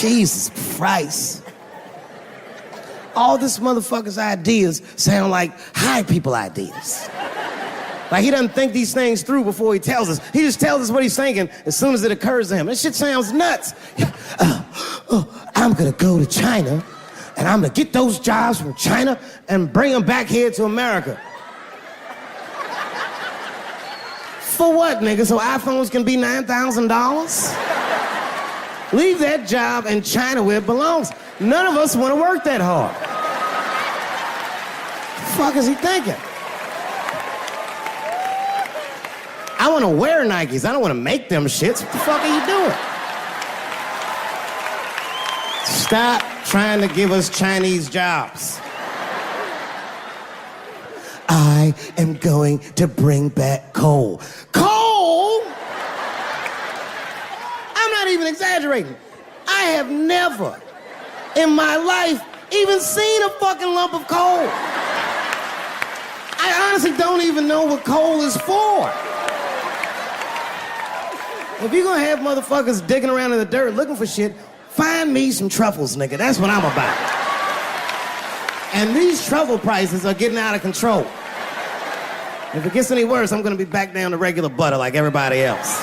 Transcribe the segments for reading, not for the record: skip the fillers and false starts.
Jesus Christ. All this motherfucker's ideas sound like high people ideas. Like he doesn't think these things through before he tells us. He just tells us what he's thinking as soon as it occurs to him. This shit sounds nuts. I'm gonna go to China and I'm gonna get those jobs from China and bring them back here to America. For what, nigga? So iPhones can be $9,000? Leave that job in China where it belongs. None of us want to work that hard. The fuck is he thinking? I want to wear Nikes. I don't want to make them shits. What the fuck are you doing? Stop trying to give us Chinese jobs. I am going to bring back coal. Coal? I'm not even exaggerating. I have never in my life even seen a fucking lump of coal. I honestly don't even know what coal is for. If you're gonna have motherfuckers digging around in the dirt looking for shit, find me some truffles, nigga. That's what I'm about. And these truffle prices are getting out of control. If it gets any worse, I'm gonna be back down to regular butter like everybody else.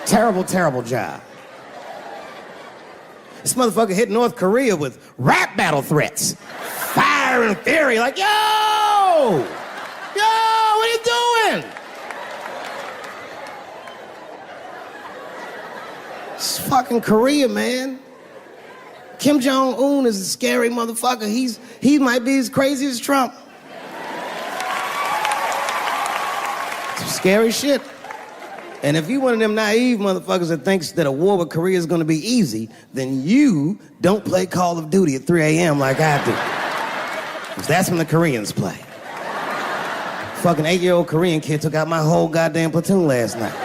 Terrible, terrible job. This motherfucker hit North Korea with rap battle threats. Fire and fury, like, yo! Yo, what are you doing? It's fucking Korea, man. Kim Jong-un is a scary motherfucker. He might be as crazy as Trump. Some scary shit. And if you one of them naive motherfuckers that thinks that a war with Korea is gonna be easy, then you don't play Call of Duty at 3 a.m. like I do. Because that's when the Koreans play. Fucking 8-year-old Korean kid took out my whole goddamn platoon last night.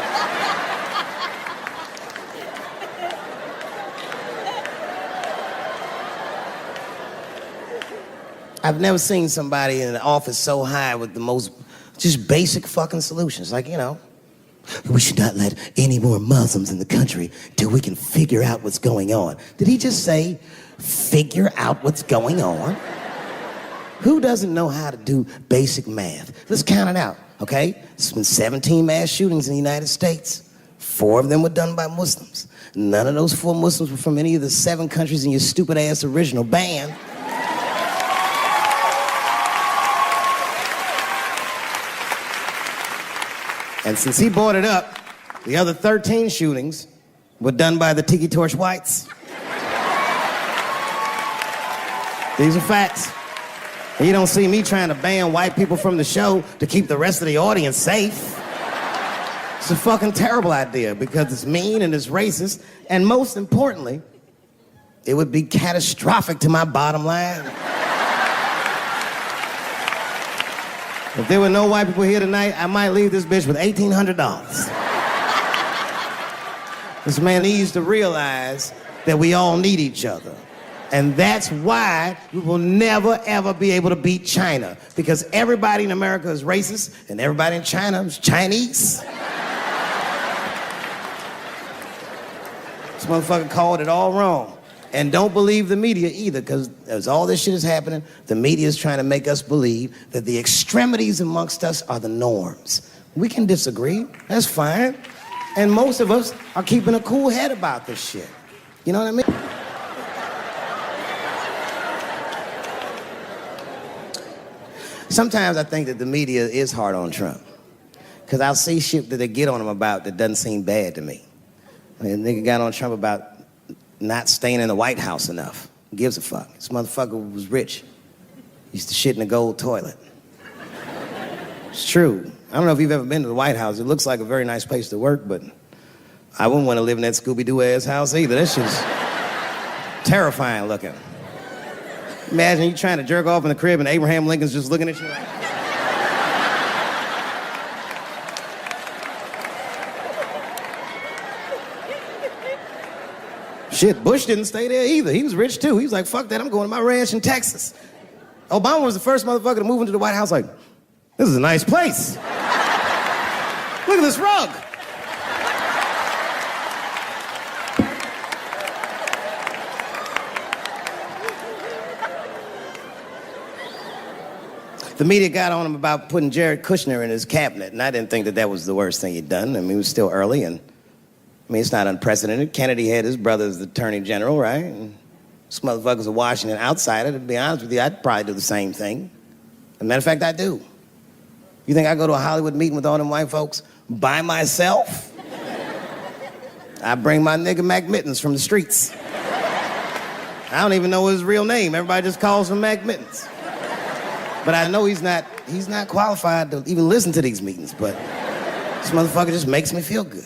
I've never seen somebody in an office so high with the most just basic fucking solutions. Like, you know, we should not let any more Muslims in the country till we can figure out what's going on. Did he just say, figure out what's going on? Who doesn't know how to do basic math? Let's count it out, okay? There's been 17 mass shootings in the United States. 4 of them were done by Muslims. None of those 4 Muslims were from any of the 7 countries in your stupid ass original band. And since he brought it up, the other 13 shootings were done by the Tiki Torch Whites. These are facts. And you don't see me trying to ban white people from the show to keep the rest of the audience safe. It's a fucking terrible idea because it's mean and it's racist, and most importantly, it would be catastrophic to my bottom line. If there were no white people here tonight, I might leave this bitch with $1,800. This man needs to realize that we all need each other. And that's why we will never, ever be able to beat China. Because everybody in America is racist, and everybody in China is Chinese. This motherfucker called it all wrong. And don't believe the media either, because as all this shit is happening, the media is trying to make us believe that the extremities amongst us are the norms. We can disagree, that's fine. And most of us are keeping a cool head about this shit. You know what I mean? Sometimes I think that the media is hard on Trump, because I'll see shit that they get on him about that doesn't seem bad to me. I mean, a nigga got on Trump about not staying in the White House enough. Who gives a fuck? This motherfucker was rich. Used to shit in a gold toilet. It's true. I don't know if you've ever been to the White House. It looks like a very nice place to work, but I wouldn't want to live in that Scooby-Doo ass house either. That shit's terrifying looking. Imagine you trying to jerk off in the crib and Abraham Lincoln's just looking at you like... Shit, Bush didn't stay there either. He was rich too. He was like, fuck that, I'm going to my ranch in Texas. Obama was the first motherfucker to move into the White House like, this is a nice place. Look at this rug. The media got on him about putting Jared Kushner in his cabinet, and I didn't think that that was the worst thing he'd done. I mean, it was still early, and I mean, it's not unprecedented. Kennedy had his brother as the attorney general, right? And this motherfucker's a Washington outsider. To be honest with you, I'd probably do the same thing. As a matter of fact, I do. You think I go to a Hollywood meeting with all them white folks by myself? I bring my nigga Mac Mittens from the streets. I don't even know his real name. Everybody just calls him Mac Mittens. But I know he's not qualified to even listen to these meetings, but this motherfucker just makes me feel good.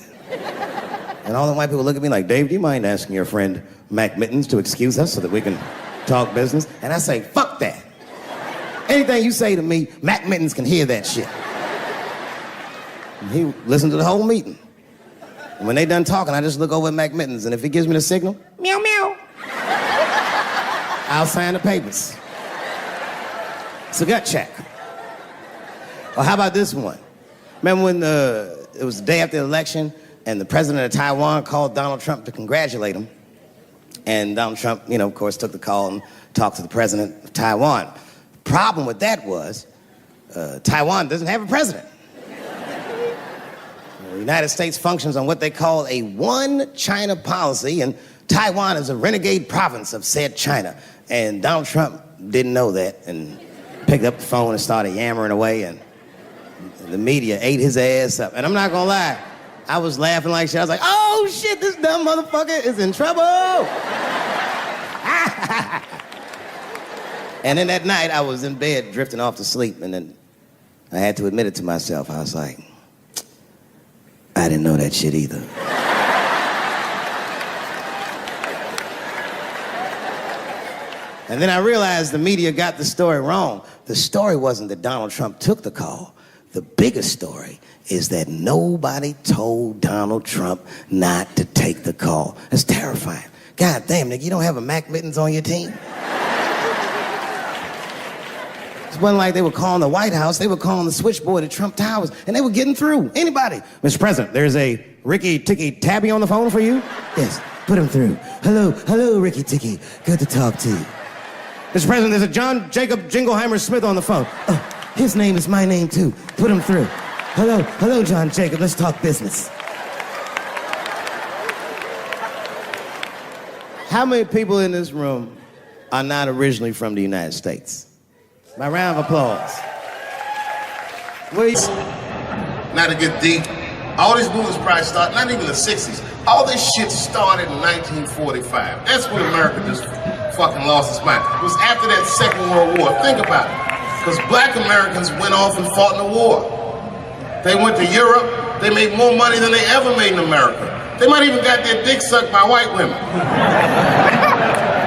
And all the white people look at me like, Dave, do you mind asking your friend Mac Mittens to excuse us so that we can talk business? And I say, fuck that. Anything you say to me, Mac Mittens can hear that shit. And he listened to the whole meeting. And when they done talking, I just look over at Mac Mittens, and if he gives me the signal, meow, meow, I'll sign the papers. It's a gut check. Or how about this one? Remember when it was the day after the election, and the president of Taiwan called Donald Trump to congratulate him? And Donald Trump, you know, of course, took the call and talked to the president of Taiwan. Problem with that was, Taiwan doesn't have a president. The United States functions on what they call a one China policy, and Taiwan is a renegade province of said China. And Donald Trump didn't know that and picked up the phone and started yammering away, and the media ate his ass up. And I'm not gonna lie, I was laughing like shit. I was like, oh shit, this dumb motherfucker is in trouble. And then that night, I was in bed drifting off to sleep, and then I had to admit it to myself. I was like, I didn't know that shit either. And then I realized the media got the story wrong. The story wasn't that Donald Trump took the call. The biggest story is that nobody told Donald Trump not to take the call. That's terrifying. God damn, nigga, you don't have a Mac Mittens on your team? It wasn't like they were calling the White House. They were calling the switchboard at Trump Towers, and they were getting through. Anybody. Mr. President, there's a Ricky Ticky Tabby on the phone for you? Yes, put him through. Hello, Ricky Ticky. Good to talk to you. Mr. President, there's a John Jacob Jingleheimer Smith on the phone. Oh, his name is my name, too. Put him through. Hello, John Jacob. Let's talk business. How many people in this room are not originally from the United States? My round of applause. Not to get deep, all these movies probably started, not even the 60s. All this shit started in 1945. That's when America just fucking lost its mind. It was after that Second World War. Think about it. Because black Americans went off and fought in the war. They went to Europe. They made more money than they ever made in America. They might even got their dick sucked by white women.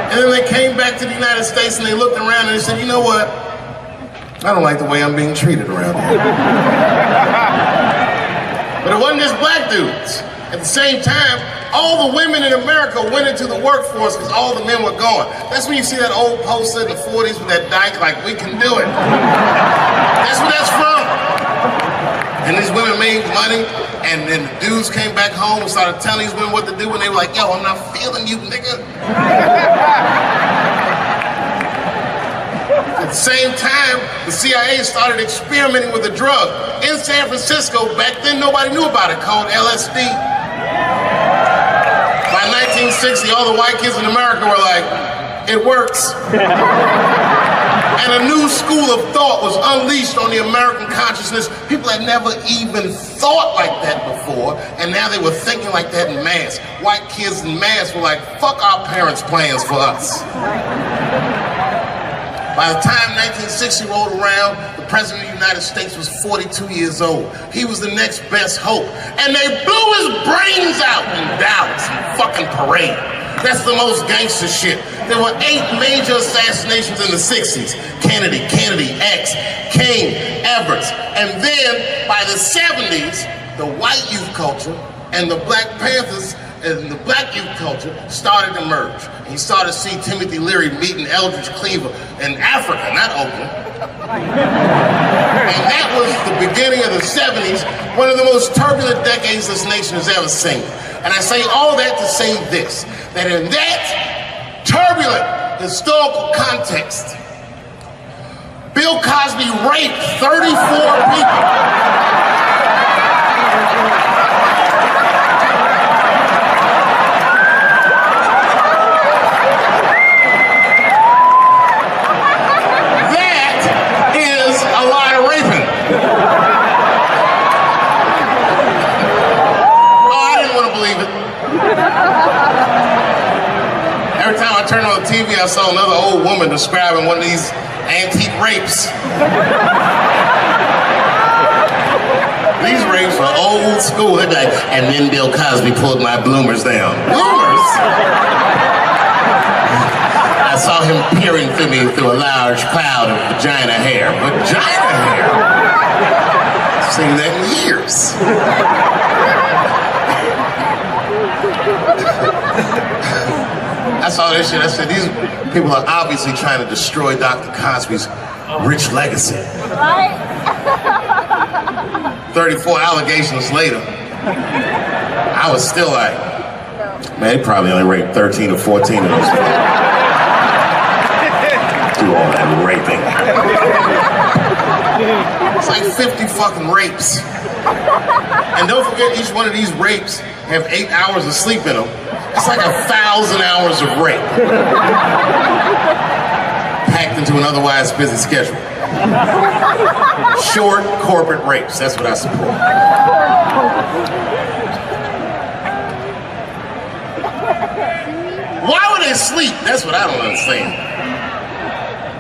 And then they came back to the United States and they looked around and they said, you know what? I don't like the way I'm being treated around here. But it wasn't just black dudes. At the same time, all the women in America went into the workforce because all the men were gone. That's when you see that old poster in the 40s with that dyke like, we can do it. That's where that's from. And these women made money, and then the dudes came back home and started telling these women what to do, and they were like, yo, I'm not feeling you, nigga. At the same time, the CIA started experimenting with a drug in San Francisco. Back then, nobody knew about it, called LSD. By 1960, all the white kids in America were like, it works. And a new school of thought was unleashed on the American consciousness. People had never even thought like that before, and now they were thinking like that in mass. White kids in mass were like, fuck our parents' plans for us. By the time 1960 rolled around, the President of the United States was 42 years old. He was the next best hope. And they blew his brains out in Dallas, in fucking parade. That's the most gangster shit. There were 8 major assassinations in the 60s. Kennedy, X, King, Everett. And then, by the 70s, the white youth culture and the Black Panthers and the black youth culture started to merge. And you started to see Timothy Leary meeting Eldridge Cleaver in Africa, not Oakland. And that was the beginning of the 70s, one of the most turbulent decades this nation has ever seen. And I say all that to say this, that in that turbulent historical context, Bill Cosby raped 34 people. Every time I turned on the TV, I saw another old woman describing one of these antique rapes. These rapes are old school. They'd be like, and then Bill Cosby pulled my bloomers down. Bloomers? I saw him peering through me through a large cloud of vagina hair. Vagina hair? I've seen that in years. I saw this shit. I said, these people are obviously trying to destroy Dr. Cosby's rich legacy. Right? 34 allegations later, I was still like, man, he probably only raped 13 or 14 of those. Do all that raping. It's like 50 fucking rapes. And don't forget, each one of these rapes have 8 hours of sleep in them. It's like 1,000 hours of rape. Packed into an otherwise busy schedule. Short corporate rapes, that's what I support. Why would they sleep? That's what I don't understand.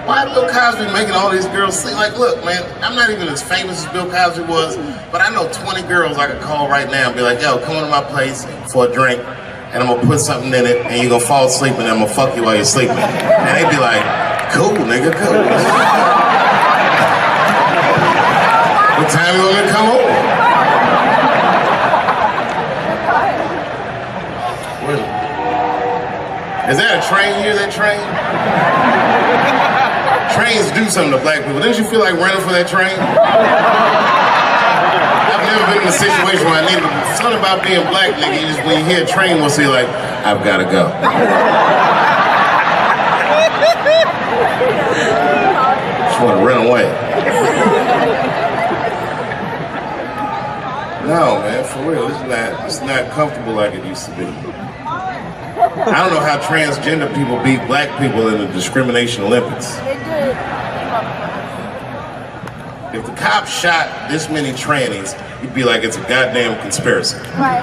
Why is Bill Cosby making all these girls sleep? Like, look, man, I'm not even as famous as Bill Cosby was, but I know 20 girls I could call right now and be like, yo, come on to my place for a drink, and I'm gonna put something in it, and you're gonna fall asleep, and I'm gonna fuck you while you're sleeping. And they'd be like, cool, nigga, cool. What time you want me to come over? Is that a train here, that train? Trains do something to black people. Didn't you feel like running for that train? I've never been in a situation where I needed to. Something about being black, nigga, you just, when you hear a train, we'll say like, I've gotta go. Just wanna run away. No, man, for real, it's not comfortable like it used to be. I don't know how transgender people beat black people in the discrimination Olympics. If the cops shot this many trannies, you'd be like, it's a goddamn conspiracy. Right.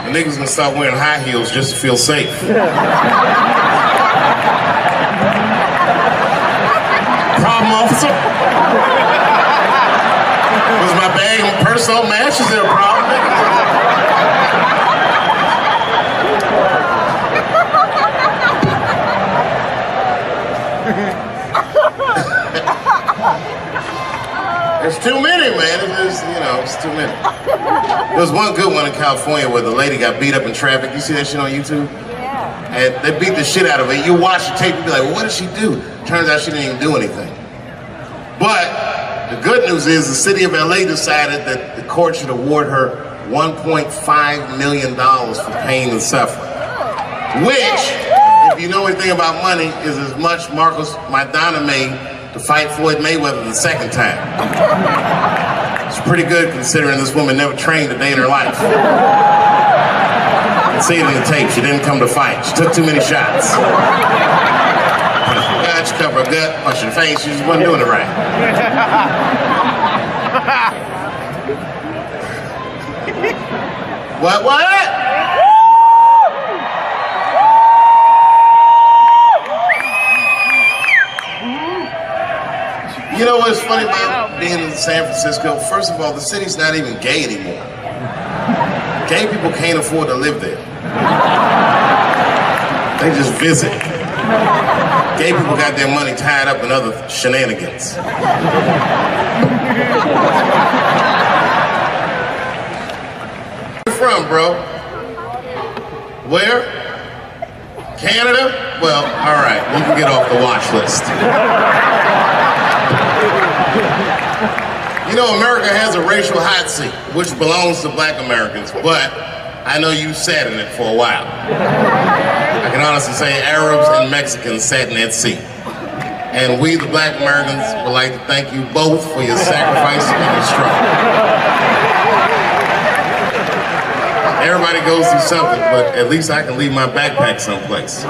The niggas gonna start wearing high heels just to feel safe. Problem, officer? Was my bag and purse all matched? Is there a problem? There's too many, man. It's too many. There was one good one in California where the lady got beat up in traffic. You see that shit on YouTube? Yeah. And they beat the shit out of her. You watch the tape, you be like, well, what did she do? Turns out she didn't even do anything. But the good news is the city of LA decided that the court should award her $1.5 million for pain and suffering. Which, if you know anything about money, is as much Marcos Maidana made to fight Floyd Mayweather the second time. It's pretty good considering this woman never trained a day in her life. You can see it in the tape. She didn't come to fight. She took too many shots. She covered her gut, punched her face. She just wasn't doing it right. What? You know what's funny about being in San Francisco? First of all, the city's not even gay anymore. Gay people can't afford to live there. They just visit. Gay people got their money tied up in other shenanigans. Where you from, bro? Where? Canada? Well, all right, you can get off the watch list. You know, America has a racial hot seat, which belongs to black Americans, but I know you sat in it for a while. I can honestly say Arabs and Mexicans sat in that seat. And we, the Black Americans, would like to thank you both for your sacrifice and your struggle. Everybody goes through something, but at least I can leave my backpack someplace.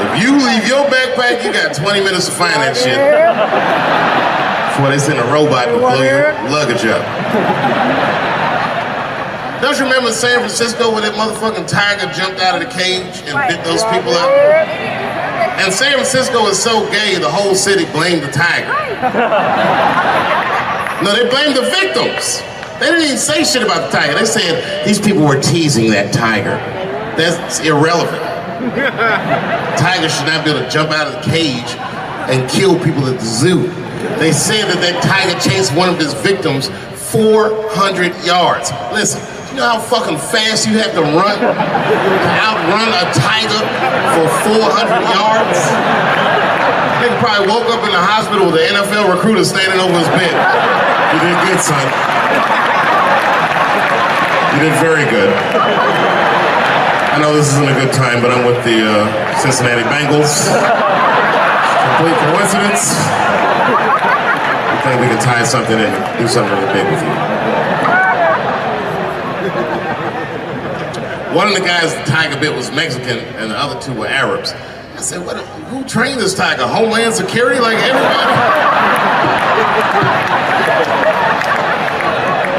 If you leave your backpack, you got 20 minutes to find that shit before they send a robot to blow your luggage up. Don't you remember San Francisco when that motherfucking tiger jumped out of the cage and bit those people up? And San Francisco is so gay, the whole city blamed the tiger. No, they blamed the victims. They didn't even say shit about the tiger. They said these people were teasing that tiger. That's irrelevant. Tigers should not be able to jump out of the cage and kill people at the zoo. They said that that tiger chased one of his victims 400 yards. Listen, you know how fucking fast you have to run to outrun a tiger for 400 yards? Nigga probably woke up in the hospital with an NFL recruiter standing over his bed. You did good, son. You did very good. I know this isn't a good time, but I'm with the Cincinnati Bengals. Complete coincidence. I think we can tie something in and do something really big with you. One of the guys the tiger bit was Mexican, and the other two were Arabs. I said, who trained this tiger? Homeland Security, like everybody?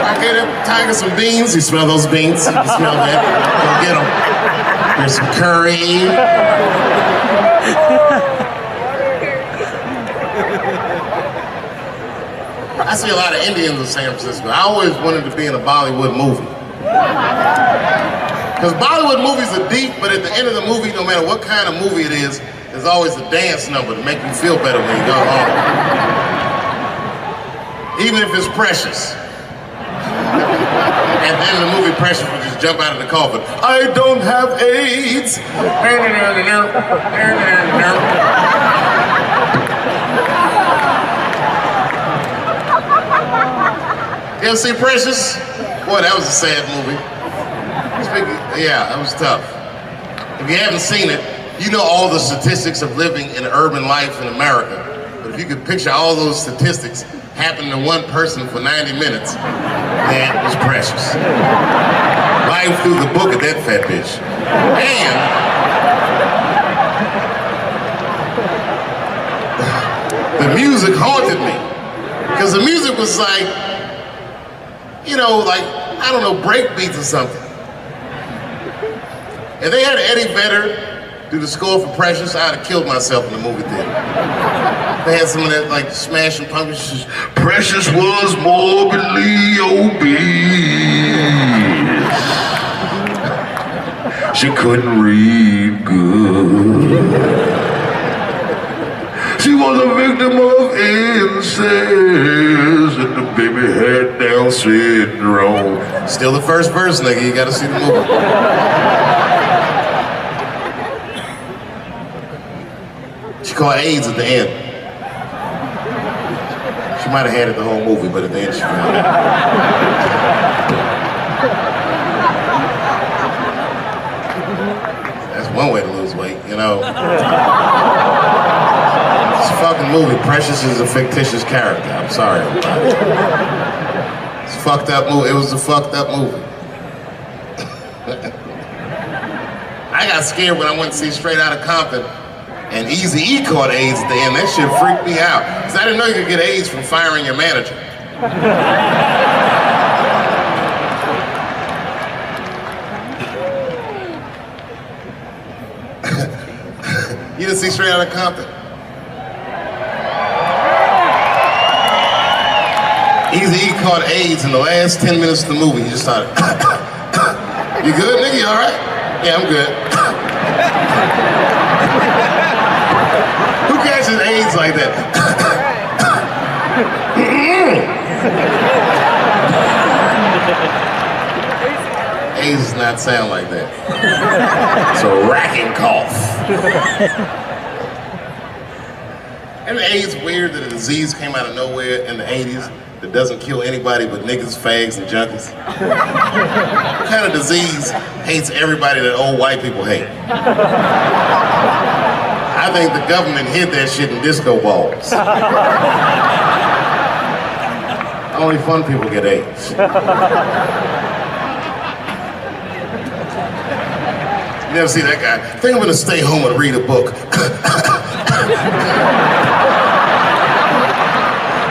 I gave that tiger some beans. You smell those beans? You can smell that. Go get them. Here's some curry. I see a lot of Indians in San Francisco. I always wanted to be in a Bollywood movie. Because Bollywood movies are deep, but at the end of the movie, no matter what kind of movie it is, there's always a dance number to make you feel better when you go home. Even if it's Precious. At the end of the movie, Precious would just jump out of the coffin. I don't have AIDS. You ever see Precious? Boy, that was a sad movie. Yeah, that was tough. If you haven't seen it, you know all the statistics of living in urban life in America. But if you could picture all those statistics happening to one person for 90 minutes, that was Precious. Life through the book of that fat bitch. And the music haunted me. Because the music was like, you know, like, I don't know, break beats or something. If they had Eddie Vedder do the score for Precious, I'd have killed myself in the movie theater. They had some of that, like, Smashing Pumpkins. Precious was morbidly obese. She couldn't read good. She was a victim of incest, and the baby had Down syndrome. Still the first verse, nigga. You gotta see the movie. She caught AIDS at the end. She might have had it the whole movie, but at the end she found it. That's one way to lose weight, you know. It's a fucking movie. Precious is a fictitious character. I'm sorry. It's a fucked up movie. It was a fucked up movie. I got scared when I went to see Straight Outta Compton. And Eazy-E caught AIDS at the end. That shit freaked me out. Because I didn't know you could get AIDS from firing your manager. You didn't see Straight Outta Compton? Eazy-E caught AIDS in the last 10 minutes of the movie. He just started, you good, nigga? You all right? Yeah, I'm good. Who catches AIDS like that? AIDS does not sound like that. It's a racking cough. And AIDS weird that a disease came out of nowhere in the 80s. that doesn't kill anybody but niggas, fags, and junkies? What kind of disease hates everybody that old white people hate? I think the government hid that shit in disco balls. Only fun people get AIDS. You never see that guy. I think I'm gonna stay home and read a book.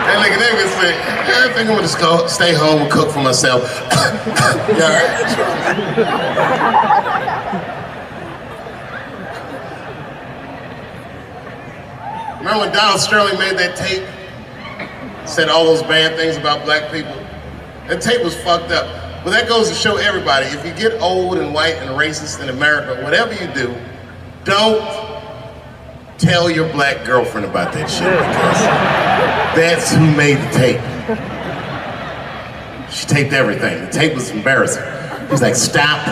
And like nigga say, I think I'm gonna stay home and cook for myself. You all right? Remember when Donald Sterling made that tape? Said all those bad things about black people? That tape was fucked up. But that goes to show everybody, if you get old and white and racist in America, whatever you do, don't tell your black girlfriend about that shit, because that's who made the tape. She taped everything. The tape was embarrassing. He was like, stop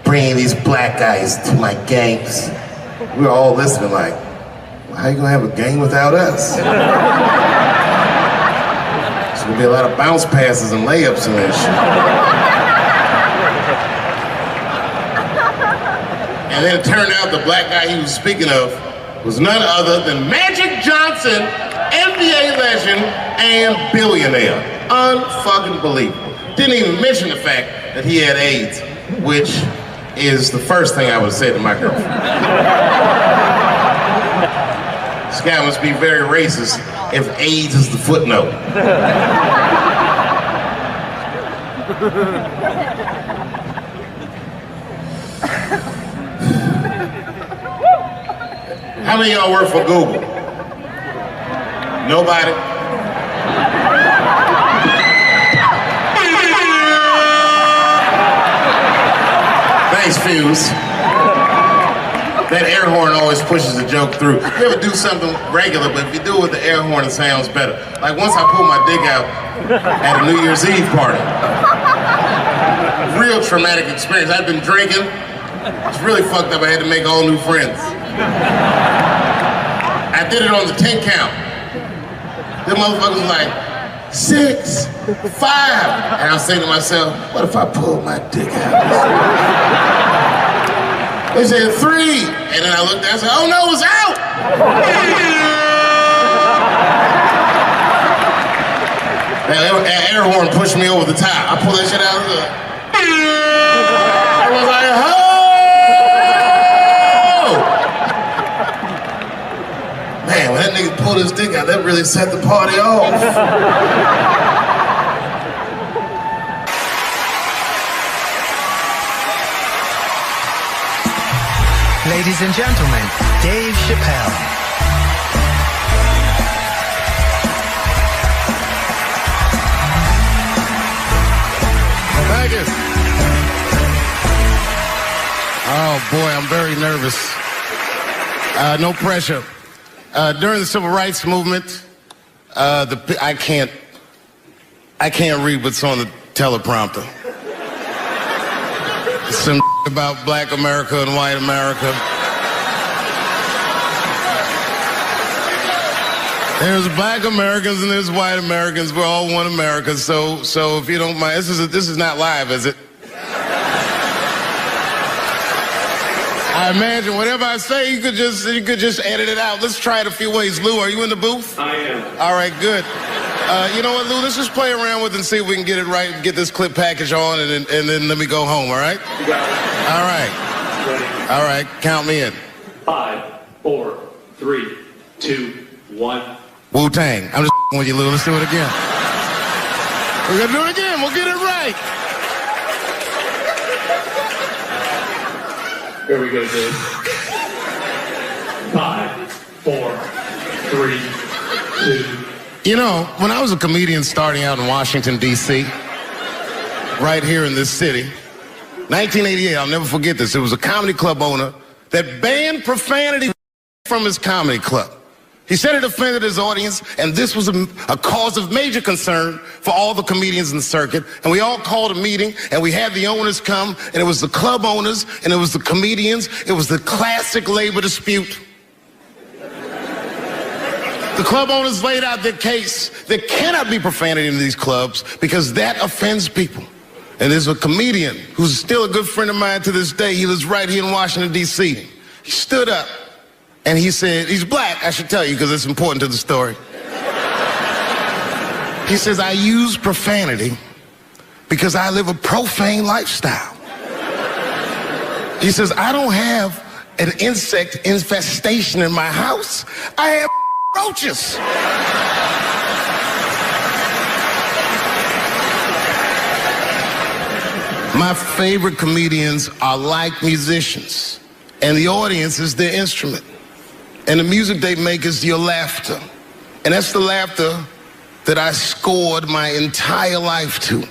bringing these black guys to my games. We were all listening like, well, how you gonna have a game without us? There'll be a lot of bounce passes and layups in that shit. And then it turned out the black guy he was speaking of was none other than Magic Johnson, NBA legend and billionaire. Unfucking believable. Didn't even mention the fact that he had AIDS, which is the first thing I would say to my girlfriend. This guy must be very racist if AIDS is the footnote. How many of y'all work for Google? Nobody? Thanks, Fuse. That air horn always pushes the joke through. You ever do something regular, but if you do it with the air horn, it sounds better. Like once I pulled my dick out at a New Year's Eve party. Real traumatic experience. I'd been drinking. It's really fucked up. I had to make all new friends. I did it on the 10 count. Them motherfuckers were like, 6, 5. And I was saying to myself, what if I pulled my dick out? They said 3, and then I looked down and said, oh no, it's out! That air horn pushed me over the top. I pulled that shit out of the... I was like, oh! Man, when that nigga pulled his dick out, that really set the party off. Ladies and gentlemen, Dave Chappelle. Thank you. Oh boy, I'm very nervous. No pressure. During the Civil Rights Movement, I can't read what's on the teleprompter. Some about black America and white America. There's black Americans and there's white Americans. We're all one America. So if you don't mind, this is not live, is it? I imagine whatever I say, you could just edit it out. Let's try it a few ways. Lou, are you in the booth? I am. All right, good. You know what, Lou? Let's just play around with it and see if we can get it right, get this clip package on, and then let me go home, all right? You got it. All right. Ready? All right, count me in. 5, 4, 3, 2, 1. Wu-Tang. I'm just with you, Lou. Let's do it again. We're gonna do it again. We'll get it right. Here we go, Dave. 5, 4, 3, 2. You know, when I was a comedian starting out in Washington, D.C., right here in this city, 1988, I'll never forget this. It was a comedy club owner that banned profanity from his comedy club. He said it offended his audience, and this was a cause of major concern for all the comedians in the circuit. And we all called a meeting, and we had the owners come, and it was the club owners, and it was the comedians. It was the classic labor dispute. The club owners laid out their case. There cannot be profanity in these clubs because that offends people. And there's a comedian who's still a good friend of mine to this day. He lives right here in Washington, D.C. He stood up and he said, he's black, I should tell you because it's important to the story. He says, I use profanity because I live a profane lifestyle. He says, I don't have an insect infestation in my house. I have roaches. My favorite comedians are like musicians, and the audience is their instrument. And the music they make is your laughter. And that's the laughter that I scored my entire life to.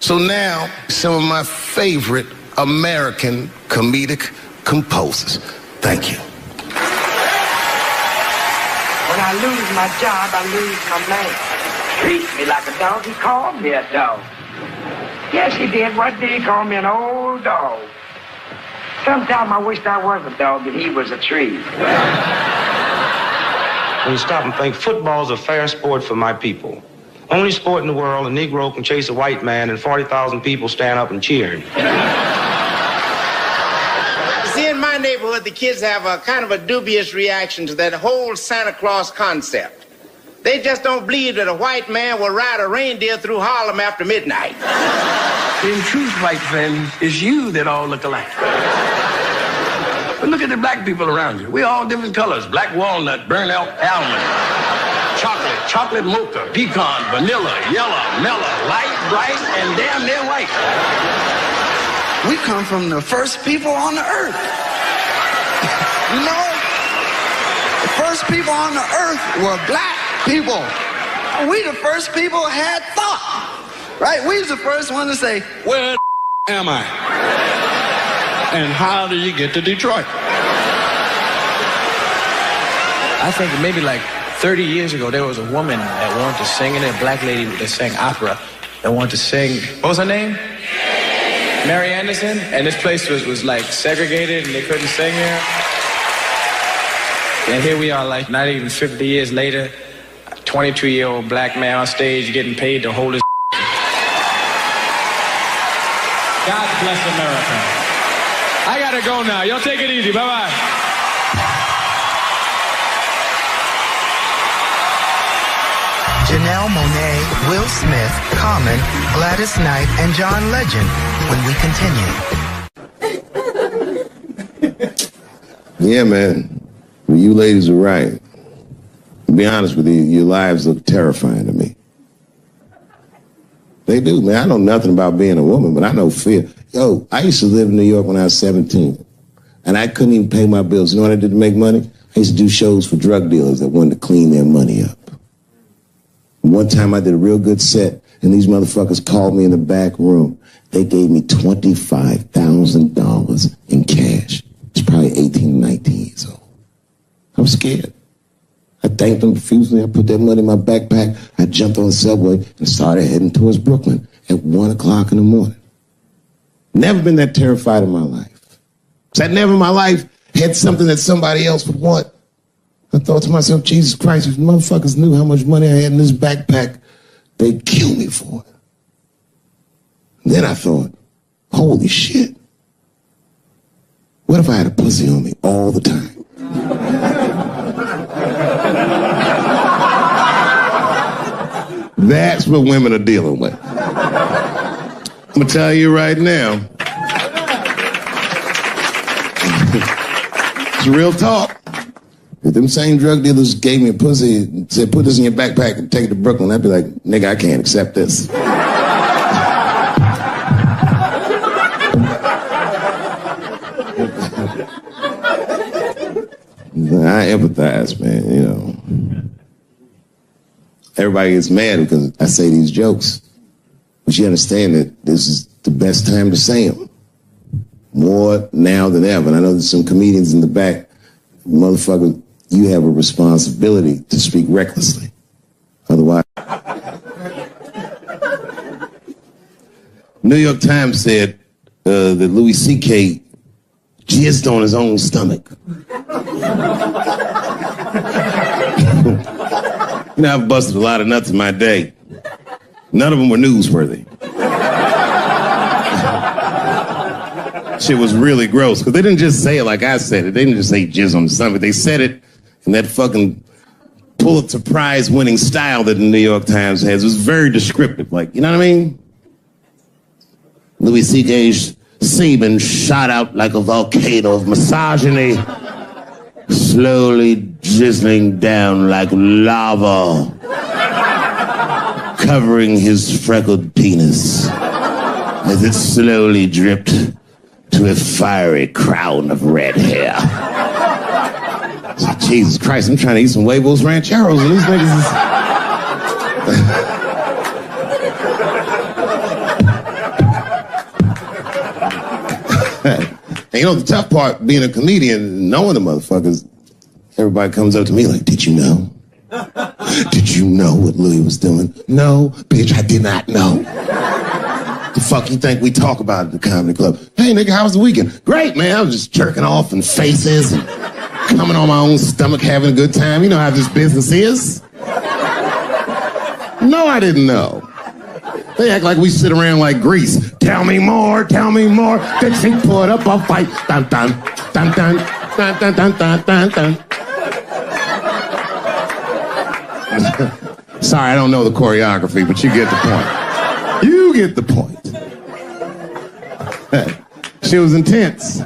So now, some of my favorite American comedic composers. Thank you. When I lose my job, I lose my man. Treats me like a dog, he called me a dog. Yes, he did. What did he call me? An old dog. Sometimes I wished I was a dog and he was a tree. When you stop and think, football's a fair sport for my people. Only sport in the world a Negro can chase a white man and 40,000 people stand up and cheer him. See, in my neighborhood, the kids have a kind of a dubious reaction to that whole Santa Claus concept. They just don't believe that a white man will ride a reindeer through Harlem after midnight. In truth, white friend, it's you that all look alike. But look at the black people around you. We're all different colors. Black walnut, burnt almond, chocolate mocha, pecan, vanilla, yellow, mellow, light, bright, and damn near white. We come from the first people on the earth. You know, the first people on the earth were black people. We the first people had thought, right? We was the first one to say, where the am I? And how do you get to Detroit? I think maybe like 30 years ago, there was a woman that wanted to sing, and a black lady that sang opera that wanted to sing. What was her name? Mary Anderson. And this place was like segregated, and they couldn't sing here. And here we are, like not even 50 years later, a 22-year-old black man on stage getting paid to hold his. God bless America. I gotta go now. Y'all take it easy. Bye-bye. Janelle Monáe, Will Smith, Common, Gladys Knight, and John Legend when we continue. Yeah, man. Well, you ladies are right. To be honest with you, your lives look terrifying to me. They do, man. I know nothing about being a woman, but I know fear. Yo, I used to live in New York when I was 17, and I couldn't even pay my bills. You know what I did to make money? I used to do shows for drug dealers that wanted to clean their money up. One time I did a real good set, and these motherfuckers called me in the back room. They gave me $25,000 in cash. It's probably 18, 19 years old. I was scared. I thanked them profusely. I put that money in my backpack. I jumped on the subway and started heading towards Brooklyn at 1 o'clock in the morning. Never been that terrified in my life. Because I never in my life had something that somebody else would want. I thought to myself, Jesus Christ, if motherfuckers knew how much money I had in this backpack, they'd kill me for it. And then I thought, holy shit. What if I had a pussy on me all the time? That's what women are dealing with. I'm gonna tell you right now. It's real talk. If them same drug dealers gave me a pussy and said, put this in your backpack and take it to Brooklyn, I'd be like, nigga, I can't accept this. I empathize, man, you know. Everybody gets mad because I say these jokes. But you understand that this is the best time to say them. More now than ever. And I know there's some comedians in the back. Motherfucker, you have a responsibility to speak recklessly. Otherwise. New York Times said that Louis C.K. jizzed on his own stomach. You know, I've busted a lot of nuts in my day. None of them were newsworthy. Shit was really gross, because they didn't just say it like I said it. They didn't just say jizz on the stomach. They said it in that fucking Pulitzer Prize winning style that the New York Times has. It was very descriptive, like, you know what I mean? Louis C.K.'s semen shot out like a volcano of misogyny, slowly drizzling down like lava, covering his freckled penis as it slowly dripped to a fiery crown of red hair. Jesus Christ, I'm trying to eat some huevos rancheros and these niggas is... And you know, the tough part, being a comedian, knowing the motherfuckers, everybody comes up to me like, did you know? Did you know what Louis was doing? No, bitch, I did not know. The fuck you think we talk about at the comedy club? Hey, nigga, how was the weekend? Great, man. I was just jerking off in faces and coming on my own stomach, having a good time. You know how this business is. No, I didn't know. They act like we sit around like Grease. Tell me more, tell me more. Dixie, put up a fight. Dun, dun, dun, dun, dun, dun, dun, dun, dun, dun. Sorry, I don't know the choreography, but you get the point. You get the point. She was intense.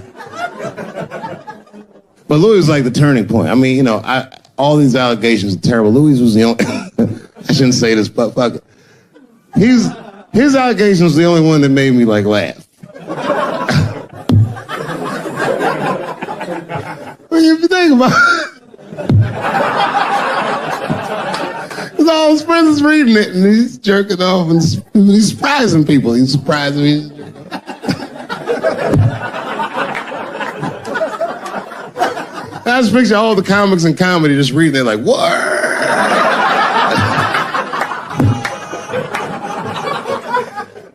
But Louis was like the turning point. I mean, you know, all these allegations are terrible. Louis was the only... I shouldn't say this, but fuck it. His allegation was the only one that made me, like, laugh. When you think about it... Because all his friends is reading it, and he's jerking off, and he's surprising people. He's surprising me. I just picture all the comics in comedy just reading it like, what?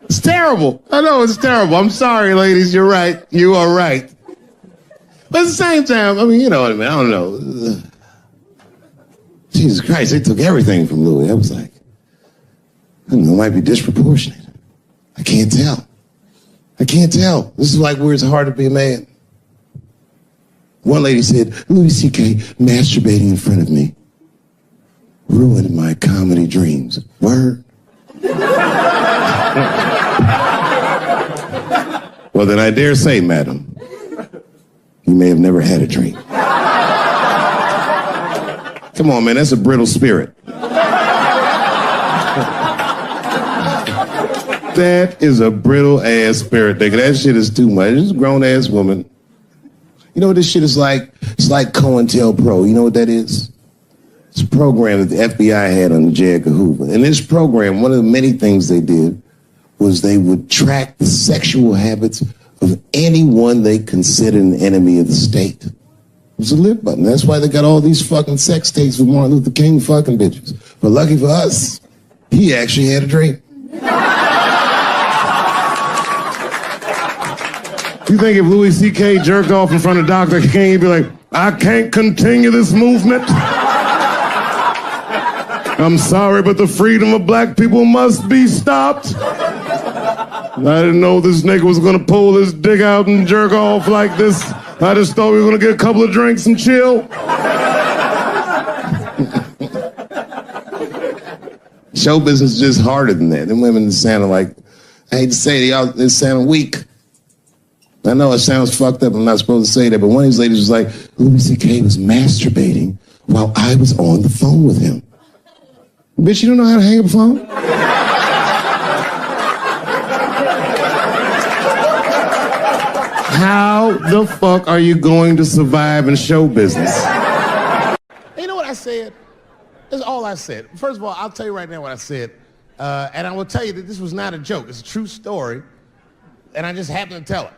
It's terrible. I know it's terrible. I'm sorry, ladies. You're right. You are right. But at the same time, I mean, you know what I mean? I don't know. Jesus Christ, they took everything from Louis. I was like, I don't know, it might be disproportionate. I can't tell. I can't tell. This is like where it's hard to be a man. One lady said, Louis C.K. masturbating in front of me ruined my comedy dreams. Word? Well, then I dare say, madam, you may have never had a dream. Come on, man, that's a brittle spirit. That is a brittle-ass spirit, nigga. That shit is too much. This is a grown-ass woman. You know what this shit is like? It's like COINTELPRO. You know what that is? It's a program that the FBI had under J. Edgar Hoover. In this program, one of the many things they did was they would track the sexual habits of anyone they considered an enemy of the state. It was a lip button. That's why they got all these fucking sex tapes with Martin Luther King fucking bitches. But lucky for us, he actually had a dream. You think if Louis C.K. jerked off in front of Dr. King, he'd be like, I can't continue this movement. I'm sorry, but the freedom of black people must be stopped. I didn't know this nigga was gonna pull his dick out and jerk off like this. I just thought we were gonna get a couple of drinks and chill. Show business is just harder than that. Them women sounded like, I hate to say it, y'all, they sound weak. I know it sounds fucked up, I'm not supposed to say that, but one of these ladies was like, Louis C.K. was masturbating while I was on the phone with him. Bitch, you don't know how to hang up a phone? How the fuck are you going to survive in show business? You know what I said? That's all I said. First of all, I'll tell you right now what I said. And I will tell you that this was not a joke. It's a true story. And I just happened to tell it.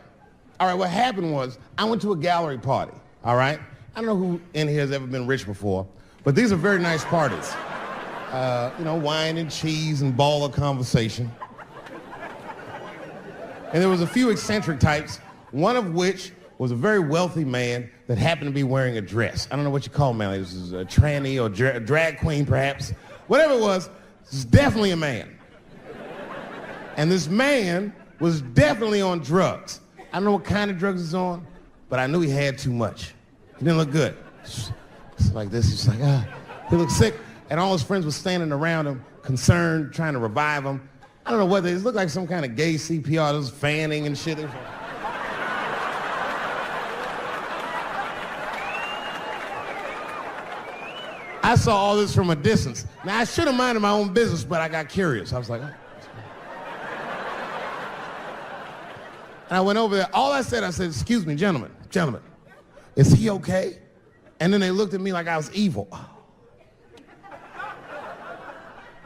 All right, what happened was I went to a gallery party, all right? I don't know who in here has ever been rich before, but these are very nice parties. You know, wine and cheese and ball of conversation. And there was a few eccentric types, one of which was a very wealthy man that happened to be wearing a dress. I don't know what you call him, man. This is a tranny or drag queen, perhaps. Whatever it was definitely a man. And this man was definitely on drugs. I don't know what kind of drugs he's on, but I knew he had too much. He didn't look good. It's like this, he's like, he looked sick. And all his friends were standing around him, concerned, trying to revive him. I don't know whether it looked like some kind of gay CPR. There was fanning and shit. I saw all this from a distance. Now, I should have minded my own business, but I got curious. I was like, oh. And I went over there. All I said, excuse me, gentlemen, is he okay? And then they looked at me like I was evil. Oh.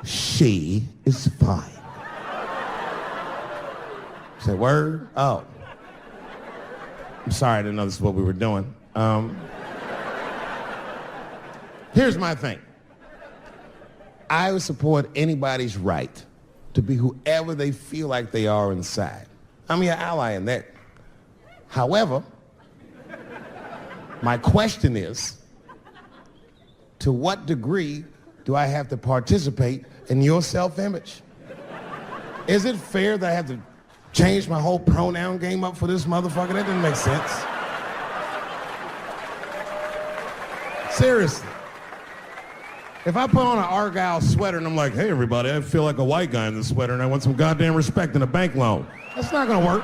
She is fine. I said, word? Oh. I'm sorry, I didn't know this is what we were doing. Here's my thing. I would support anybody's right to be whoever they feel like they are inside. I'm your ally in that. However, my question is, to what degree do I have to participate in your self-image? Is it fair that I have to change my whole pronoun game up for this motherfucker? That didn't make sense. Seriously. If I put on an Argyle sweater and I'm like, hey everybody, I feel like a white guy in this sweater and I want some goddamn respect and a bank loan. That's not gonna work.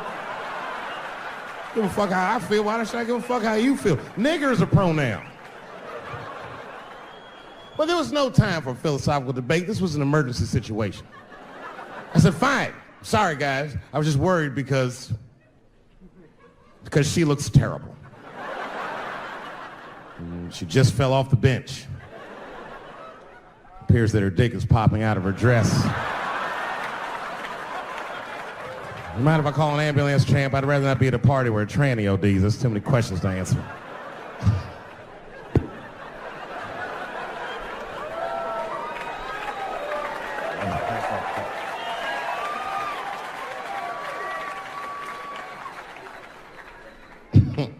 Give a fuck how I feel. Why should I give a fuck how you feel? Nigger is a pronoun. But there was no time for philosophical debate. This was an emergency situation. I said, fine. Sorry, guys. I was just worried because she looks terrible. She just fell off the bench. Appears that her dick is popping out of her dress. You mind if I call an ambulance, champ? I'd rather not be at a party where a tranny ODs. There's too many questions to answer.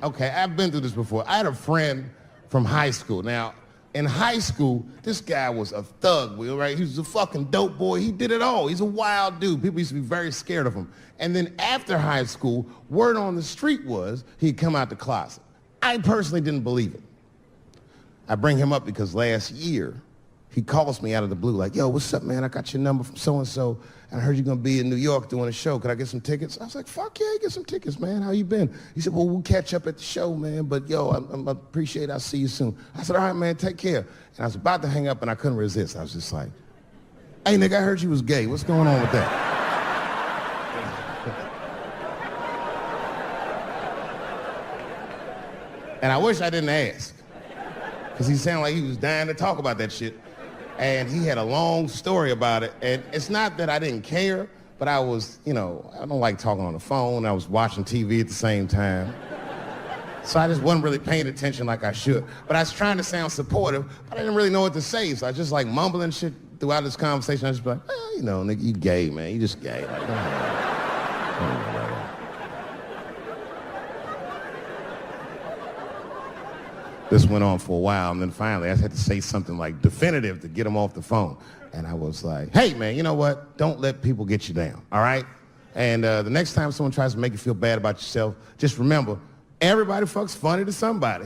Okay, I've been through this before. I had a friend from high school. Now, in high school, this guy was a thug, right? He was a fucking dope boy. He did it all. He's a wild dude. People used to be very scared of him. And then after high school, word on the street was he'd come out the closet. I personally didn't believe it. I bring him up because last year, he calls me out of the blue like, yo, what's up, man? I got your number from so-and-so. I heard you're going to be in New York doing a show. Could I get some tickets? I was like, fuck yeah, get some tickets, man. How you been? He said, well, we'll catch up at the show, man. But, yo, I appreciate it. I'll see you soon. I said, all right, man, take care. And I was about to hang up, and I couldn't resist. I was just like, hey, nigga, I heard you was gay. What's going on with that? And I wish I didn't ask, because he sounded like he was dying to talk about that shit. And he had a long story about it. And it's not that I didn't care, but I was, I don't like talking on the phone. I was watching TV at the same time. So I just wasn't really paying attention like I should. But I was trying to sound supportive, but I didn't really know what to say. So I was just like mumbling shit throughout this conversation. I was just like, nigga, you gay, man. You just gay. Like, This went on for a while, and then finally I had to say something like definitive to get him off the phone. And I was like, hey, man, you know what? Don't let people get you down, all right? And the next time someone tries to make you feel bad about yourself, just remember, everybody fucks funny to somebody.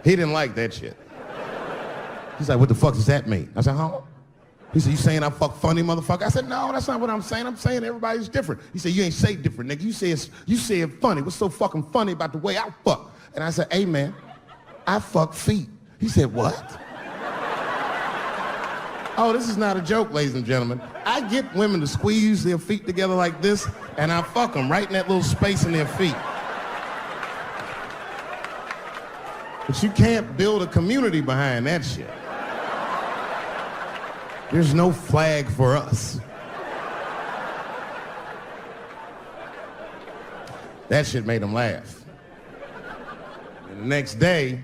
He didn't like that shit. He's like, what the fuck does that mean? I said, huh? He said, you saying I fuck funny, motherfucker? I said, no, that's not what I'm saying. I'm saying everybody's different. He said, you ain't say different, nigga. You say it funny. What's so fucking funny about the way I fuck? And I said, hey, man, I fuck feet. He said, what? Oh, this is not a joke, ladies and gentlemen. I get women to squeeze their feet together like this, and I fuck them right in that little space in their feet. But you can't build a community behind that shit. There's no flag for us. That shit made him laugh. And the next day,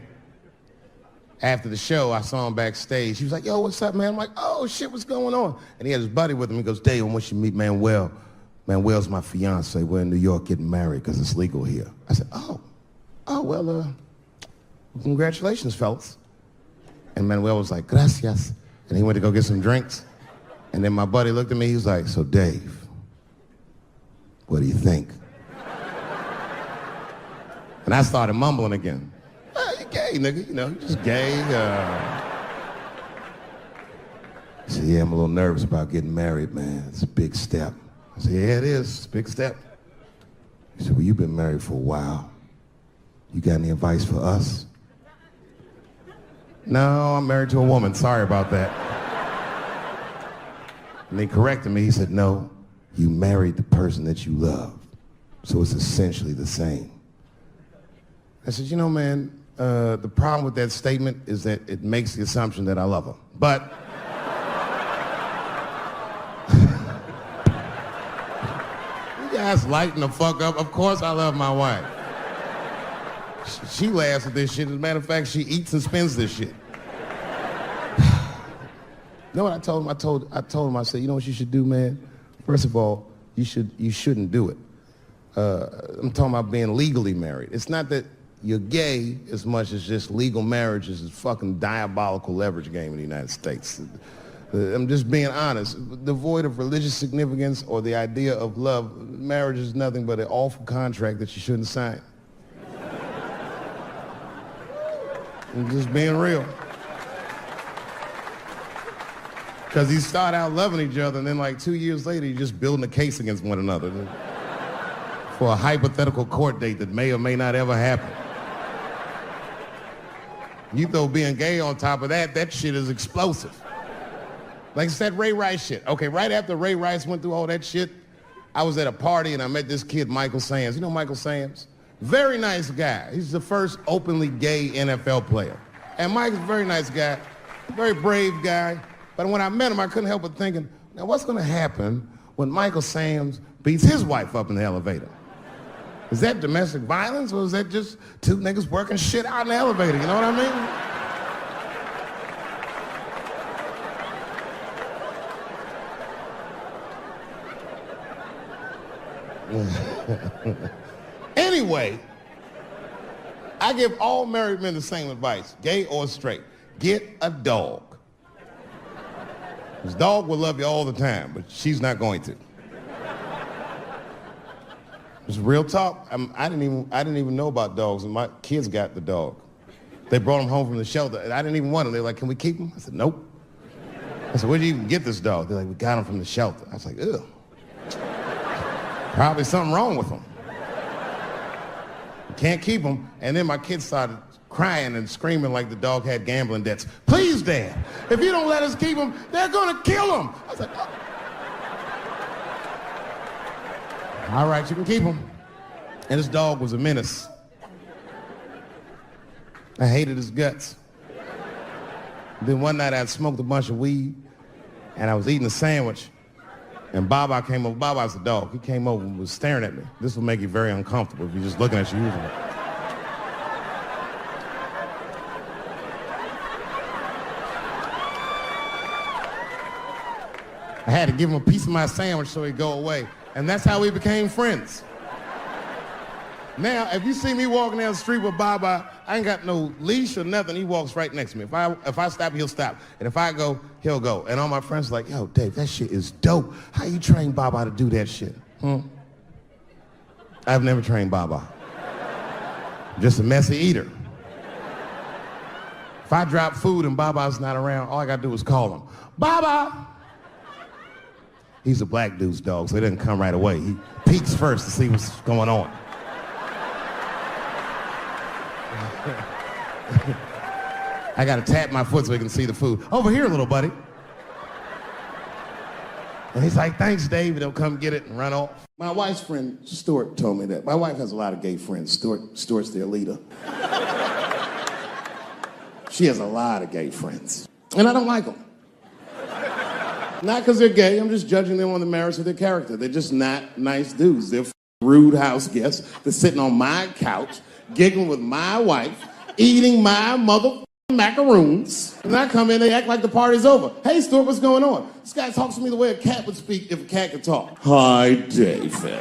after the show, I saw him backstage. He was like, yo, what's up, man? I'm like, oh, shit, what's going on? And he had his buddy with him. He goes, Dave, I want you to meet Manuel. Manuel's my fiance. We're in New York getting married because it's legal here. I said, well, Congratulations, fellas. And Manuel was like, gracias. And he went to go get some drinks. And then my buddy looked at me, he was like, so Dave, what do you think? And I started mumbling again. You gay, nigga, you know, you just gay. He said, yeah, I'm a little nervous about getting married, man. It's a big step. I said, yeah, it is. It's a big step. He said, well, you've been married for a while. You got any advice for us? No, I'm married to a woman. Sorry about that. And they corrected me. He said, no, you married the person that you love. So it's essentially the same. I said, you know, man, the problem with that statement is that it makes the assumption that I love her. But you guys lighten the fuck up. Of course I love my wife. She laughs at this shit. As a matter of fact, she eats and spends this shit. You know what I told him? I told him, I said, you know what you should do, man? First of all, you shouldn't do it. I'm talking about being legally married. It's not that you're gay as much as just legal marriage is a fucking diabolical leverage game in the United States. I'm just being honest. Devoid of religious significance or the idea of love, marriage is nothing but an awful contract that you shouldn't sign. I'm just being real. Because you start out loving each other, and then like 2 years later, you're just building a case against one another for a hypothetical court date that may or may not ever happen. You throw being gay on top of that, that shit is explosive. Like it's that Ray Rice shit. Okay, right after Ray Rice went through all that shit, I was at a party and I met this kid, Michael Sams. You know Michael Sams? Very nice guy. He's the first openly gay NFL player. And Mike's a very nice guy, very brave guy. But when I met him, I couldn't help but thinking, now what's gonna happen when Michael Sams beats his wife up in the elevator? Is that domestic violence or is that just two niggas working shit out in the elevator? You know what I mean? Anyway, I give all married men the same advice, gay or straight. Get a dog. This dog will love you all the time, but she's not going to. It's real talk. I didn't even know about dogs, and my kids got the dog. They brought him home from the shelter, and I didn't even want him. They were like, can we keep him? I said, nope. I said, where'd you even get this dog? They're like, we got him from the shelter. I was like, ugh. Probably something wrong with him. Can't keep him. And then my kids started crying and screaming like the dog had gambling debts. Please, Dad, if you don't let us keep him, they're gonna kill him. I was like, oh. All right, you can keep him. And this dog was a menace. I hated his guts. Then one night I had smoked a bunch of weed and I was eating a sandwich and Baba came over. Baba's the dog. He came over and was staring at me. This will make you very uncomfortable if you're just looking at you usually. I had to give him a piece of my sandwich so he'd go away. And that's how we became friends. Now, if you see me walking down the street with Baba, I ain't got no leash or nothing. He walks right next to me. If I stop, he'll stop. And if I go, he'll go. And all my friends are like, yo, Dave, that shit is dope. How you train Baba to do that shit? I've never trained Baba. I'm just a messy eater. If I drop food and Baba's not around, all I gotta do is call him. Baba! He's a black dude's dog, so he doesn't come right away. He peeks first to see what's going on. I gotta tap my foot so he can see the food. Over here, little buddy. And he's like, thanks, Dave. He'll come get it and run off. My wife's friend, Stuart, told me that. My wife has a lot of gay friends. Stuart's their leader. She has a lot of gay friends. And I don't like them. Not because they're gay. I'm just judging them on the merits of their character. They're just not nice dudes. They're rude house guests. They're sitting on my couch, giggling with my wife, eating my mother macaroons. And I come in, they act like the party's over. Hey, Stuart, what's going on? This guy talks to me the way a cat would speak if a cat could talk. Hi, David.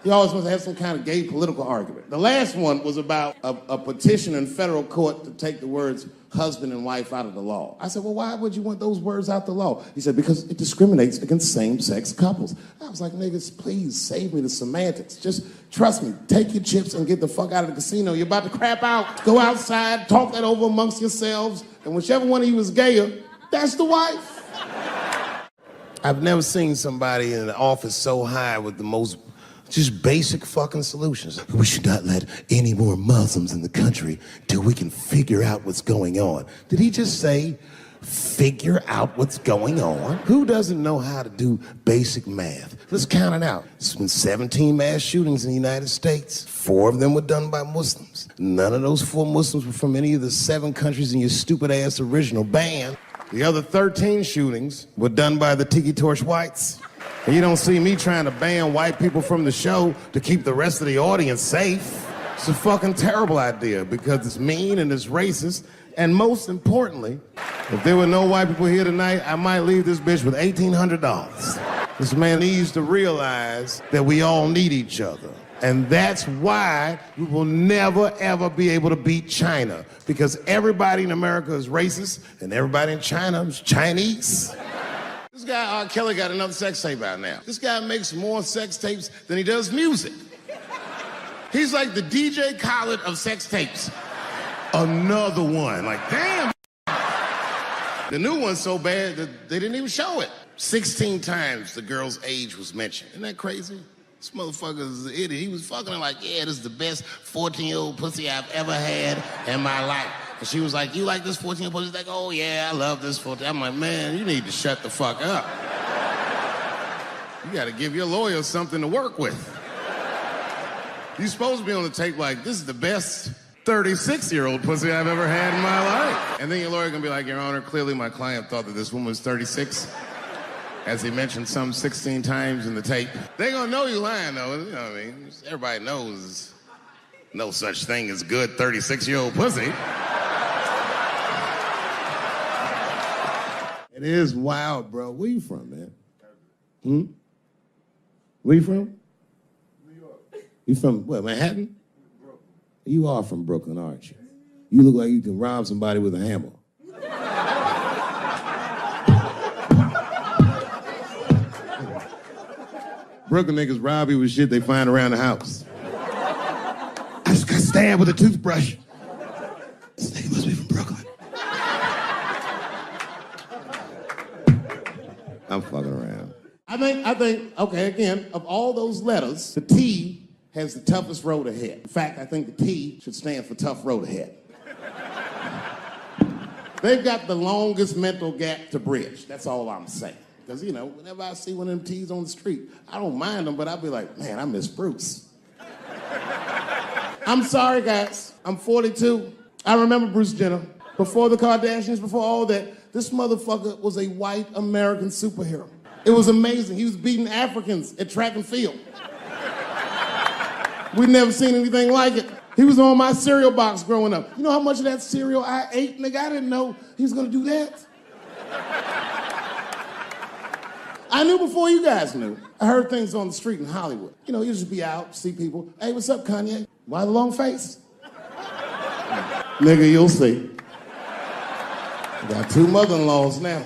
He always wants to have some kind of gay political argument. The last one was about a petition in federal court to take the words husband and wife out of the law. I said, well, why would you want those words out the law? He said, because it discriminates against same-sex couples. I was like, niggas, please save me the semantics. Just trust me, take your chips and get the fuck out of the casino. You're about to crap out. Go outside, talk that over amongst yourselves, and whichever one of you is gayer, that's the wife. I've never seen somebody in an office so high with the most just basic fucking solutions. We should not let any more Muslims in the country till we can figure out what's going on. Did he just say, figure out what's going on? Who doesn't know how to do basic math? Let's count it out. There's been 17 mass shootings in the United States. 4 of them were done by Muslims. None of those 4 Muslims were from any of the 7 countries in your stupid ass original band. The other 13 shootings were done by the Tiki Torch whites. And you don't see me trying to ban white people from the show to keep the rest of the audience safe. It's a fucking terrible idea because it's mean and it's racist. And most importantly, if there were no white people here tonight, I might leave this bitch with $1,800. This man needs to realize that we all need each other. And that's why we will never, ever be able to beat China. Because everybody in America is racist and everybody in China is Chinese. This guy, R. Kelly, got another sex tape out now. This guy makes more sex tapes than he does music. He's like the DJ Khaled of sex tapes. Another one. Like, damn. The new one's so bad that they didn't even show it. 16 times the girl's age was mentioned. Isn't that crazy? This motherfucker is an idiot. He was fucking her like, yeah, this is the best 14-year-old pussy I've ever had in my life. And she was like, you like this 14-year-old pussy? He's like, oh, yeah, I love this 14. I'm like, man, you need to shut the fuck up. You got to give your lawyer something to work with. You're supposed to be on the tape like, this is the best 36-year-old pussy I've ever had in my life. And then your lawyer going to be like, Your Honor, clearly my client thought that this woman was 36. As he mentioned some 16 times in the tape. They gonna know you lying though, you know what I mean? Everybody knows no such thing as good 36-year-old pussy. It is wild, bro. Where you from, man? Where you from? New York. You from, what, Manhattan? Brooklyn. You are from Brooklyn, aren't you? You look like you can rob somebody with a hammer. Brooklyn niggas rob you with shit they find around the house. I just got stabbed with a toothbrush. This nigga must be from Brooklyn. I'm fucking around. I think, okay, again, of all those letters, the T has the toughest road ahead. In fact, I think the T should stand for tough road ahead. They've got the longest mental gap to bridge. That's all I'm saying. Because, you know, whenever I see one of them T's on the street, I don't mind them, but I'll be like, man, I miss Bruce. I'm sorry, guys. I'm 42. I remember Bruce Jenner. Before the Kardashians, before all that, this motherfucker was a white American superhero. It was amazing. He was beating Africans at track and field. We'd never seen anything like it. He was on my cereal box growing up. You know how much of that cereal I ate, nigga? I didn't know he was gonna do that. I knew before you guys knew. I heard things on the street in Hollywood. You know, you just be out, see people. Hey, what's up, Kanye? Why the long face? Nigga, you'll see. Got 2 mother-in-laws now.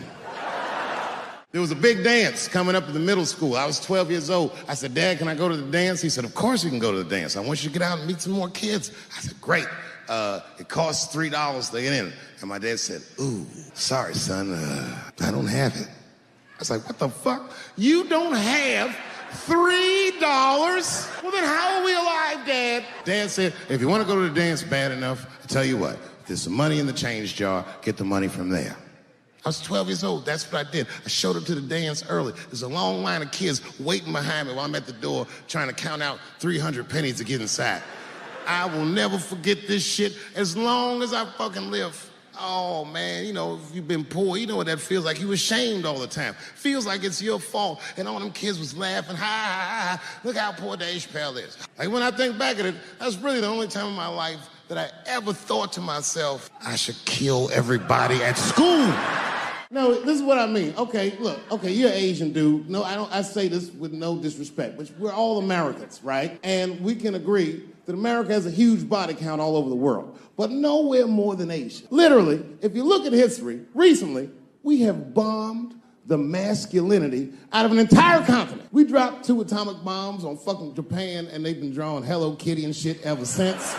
There was a big dance coming up in the middle school. I was 12 years old. I said, Dad, can I go to the dance? He said, of course you can go to the dance. I want you to get out and meet some more kids. I said, great. It costs $3 to get in. And my dad said, ooh, sorry, son, I don't have it. I was like, what the fuck? You don't have $3? Well, then how are we alive, Dad? Dad said, if you want to go to the dance bad enough, I'll tell you what, there's some money in the change jar, get the money from there. I was 12 years old, that's what I did. I showed up to the dance early. There's a long line of kids waiting behind me while I'm at the door trying to count out 300 pennies to get inside. I will never forget this shit as long as I fucking live. Oh, man, you know, if you've been poor, you know what that feels like. You were shamed all the time. Feels like it's your fault. And all them kids was laughing, ha, ha, ha. Look how poor Dave Chappelle is. Like, when I think back at it, that's really the only time in my life that I ever thought to myself, I should kill everybody at school. No, this is what I mean. Okay, look, okay, you're an Asian dude. No, I say this with no disrespect, but we're all Americans, right? And we can agree that America has a huge body count all over the world, but nowhere more than Asia. Literally, if you look at history, recently, we have bombed the masculinity out of an entire continent. We dropped 2 atomic bombs on fucking Japan, and they've been drawing Hello Kitty and shit ever since.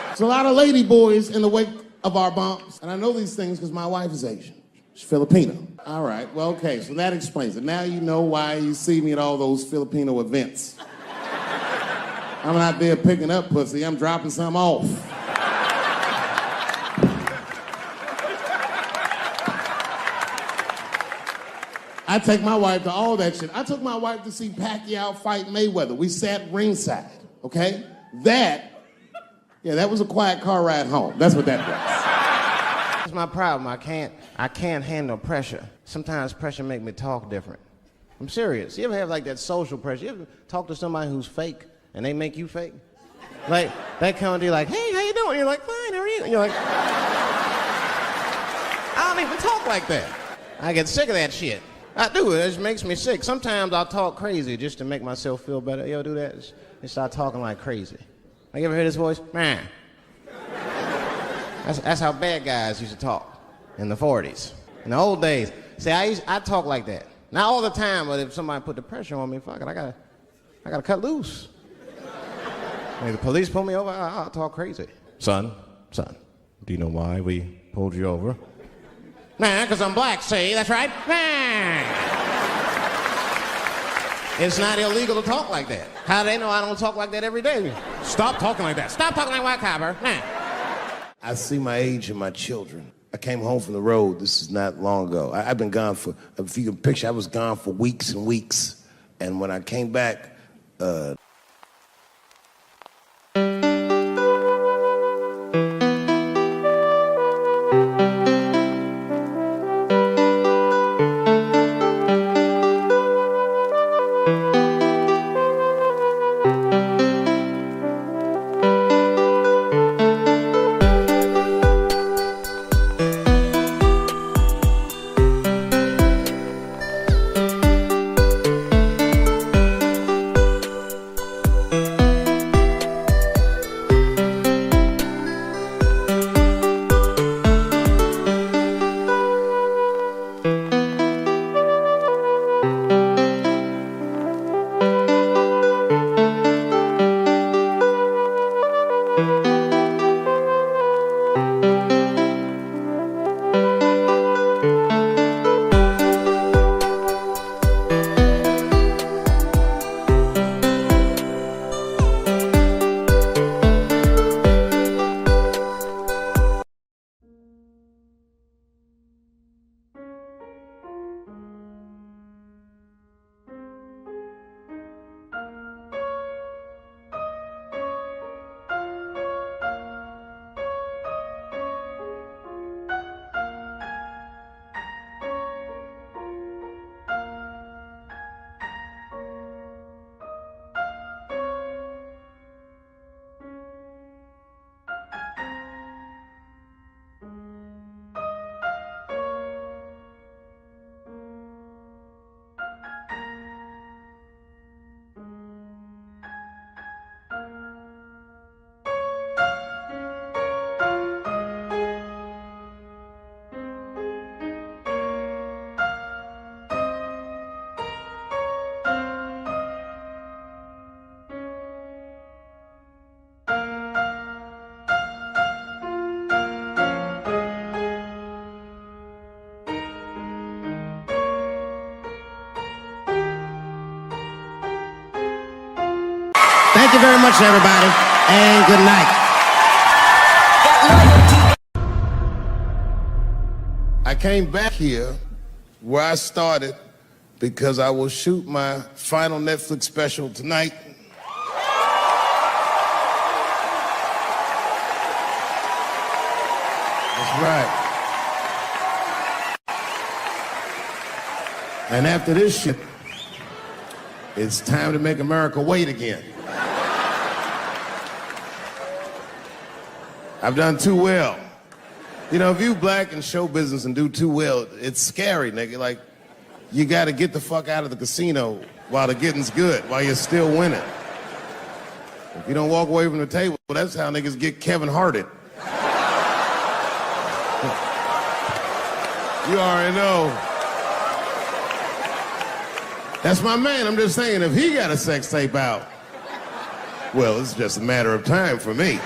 There's a lot of lady boys in the wake of our bombs, and I know these things because my wife is Asian. She's Filipino. All right, well, okay, so that explains it. Now you know why you see me at all those Filipino events. I'm not there picking up pussy, I'm dropping some off. I take my wife to all that shit. I took my wife to see Pacquiao fight Mayweather. We sat ringside, okay? That was a quiet car ride home. That's what that was. That's my problem. I can't handle pressure. Sometimes pressure make me talk different. I'm serious. You ever have like that social pressure? You ever talk to somebody who's fake and they make you fake? Like, they come to you like, hey, how you doing? You're like, fine, how are you? And you're like, I don't even talk like that. I get sick of that shit. I do. It just makes me sick. Sometimes I'll talk crazy just to make myself feel better. You ever do that? Just start talking like crazy. Like, you ever hear this voice? Man. That's how bad guys used to talk in the 40s. In the old days. See, I talk like that. Not all the time, but if somebody put the pressure on me, fuck it, I gotta cut loose. If the police pull me over, I'll talk crazy. Son, do you know why we pulled you over? Nah, because I'm black, see, that's right. Nah. It's not illegal to talk like that. How do they know I don't talk like that every day? Stop talking like that. Stop talking like white copper. Nah. I see my age in my children. I came home from the road. This is not long ago. I've been gone for, if you can picture, I was gone for weeks and weeks. And when I came back, Thank you very much, everybody, and good night. I came back here where I started because I will shoot my final Netflix special tonight. That's right. And after this shit, it's time to make America wait again. I've done too well. You know, if you black in show business and do too well, it's scary, nigga. Like, you gotta get the fuck out of the casino while the getting's good, while you're still winning. If you don't walk away from the table, that's how niggas get Kevin Harted. You already know. That's my man. I'm just saying, if he got a sex tape out, well, it's just a matter of time for me.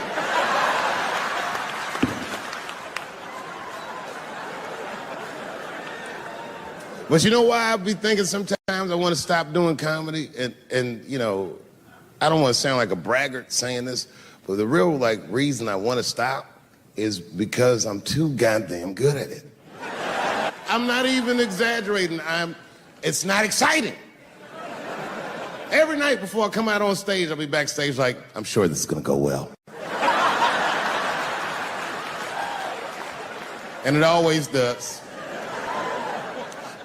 But you know why I be thinking sometimes I want to stop doing comedy? And you know, I don't want to sound like a braggart saying this, but the real reason I want to stop is because I'm too goddamn good at it. I'm not even exaggerating. It's not exciting. Every night before I come out on stage, I'll be backstage like, I'm sure this is gonna go well. And it always does.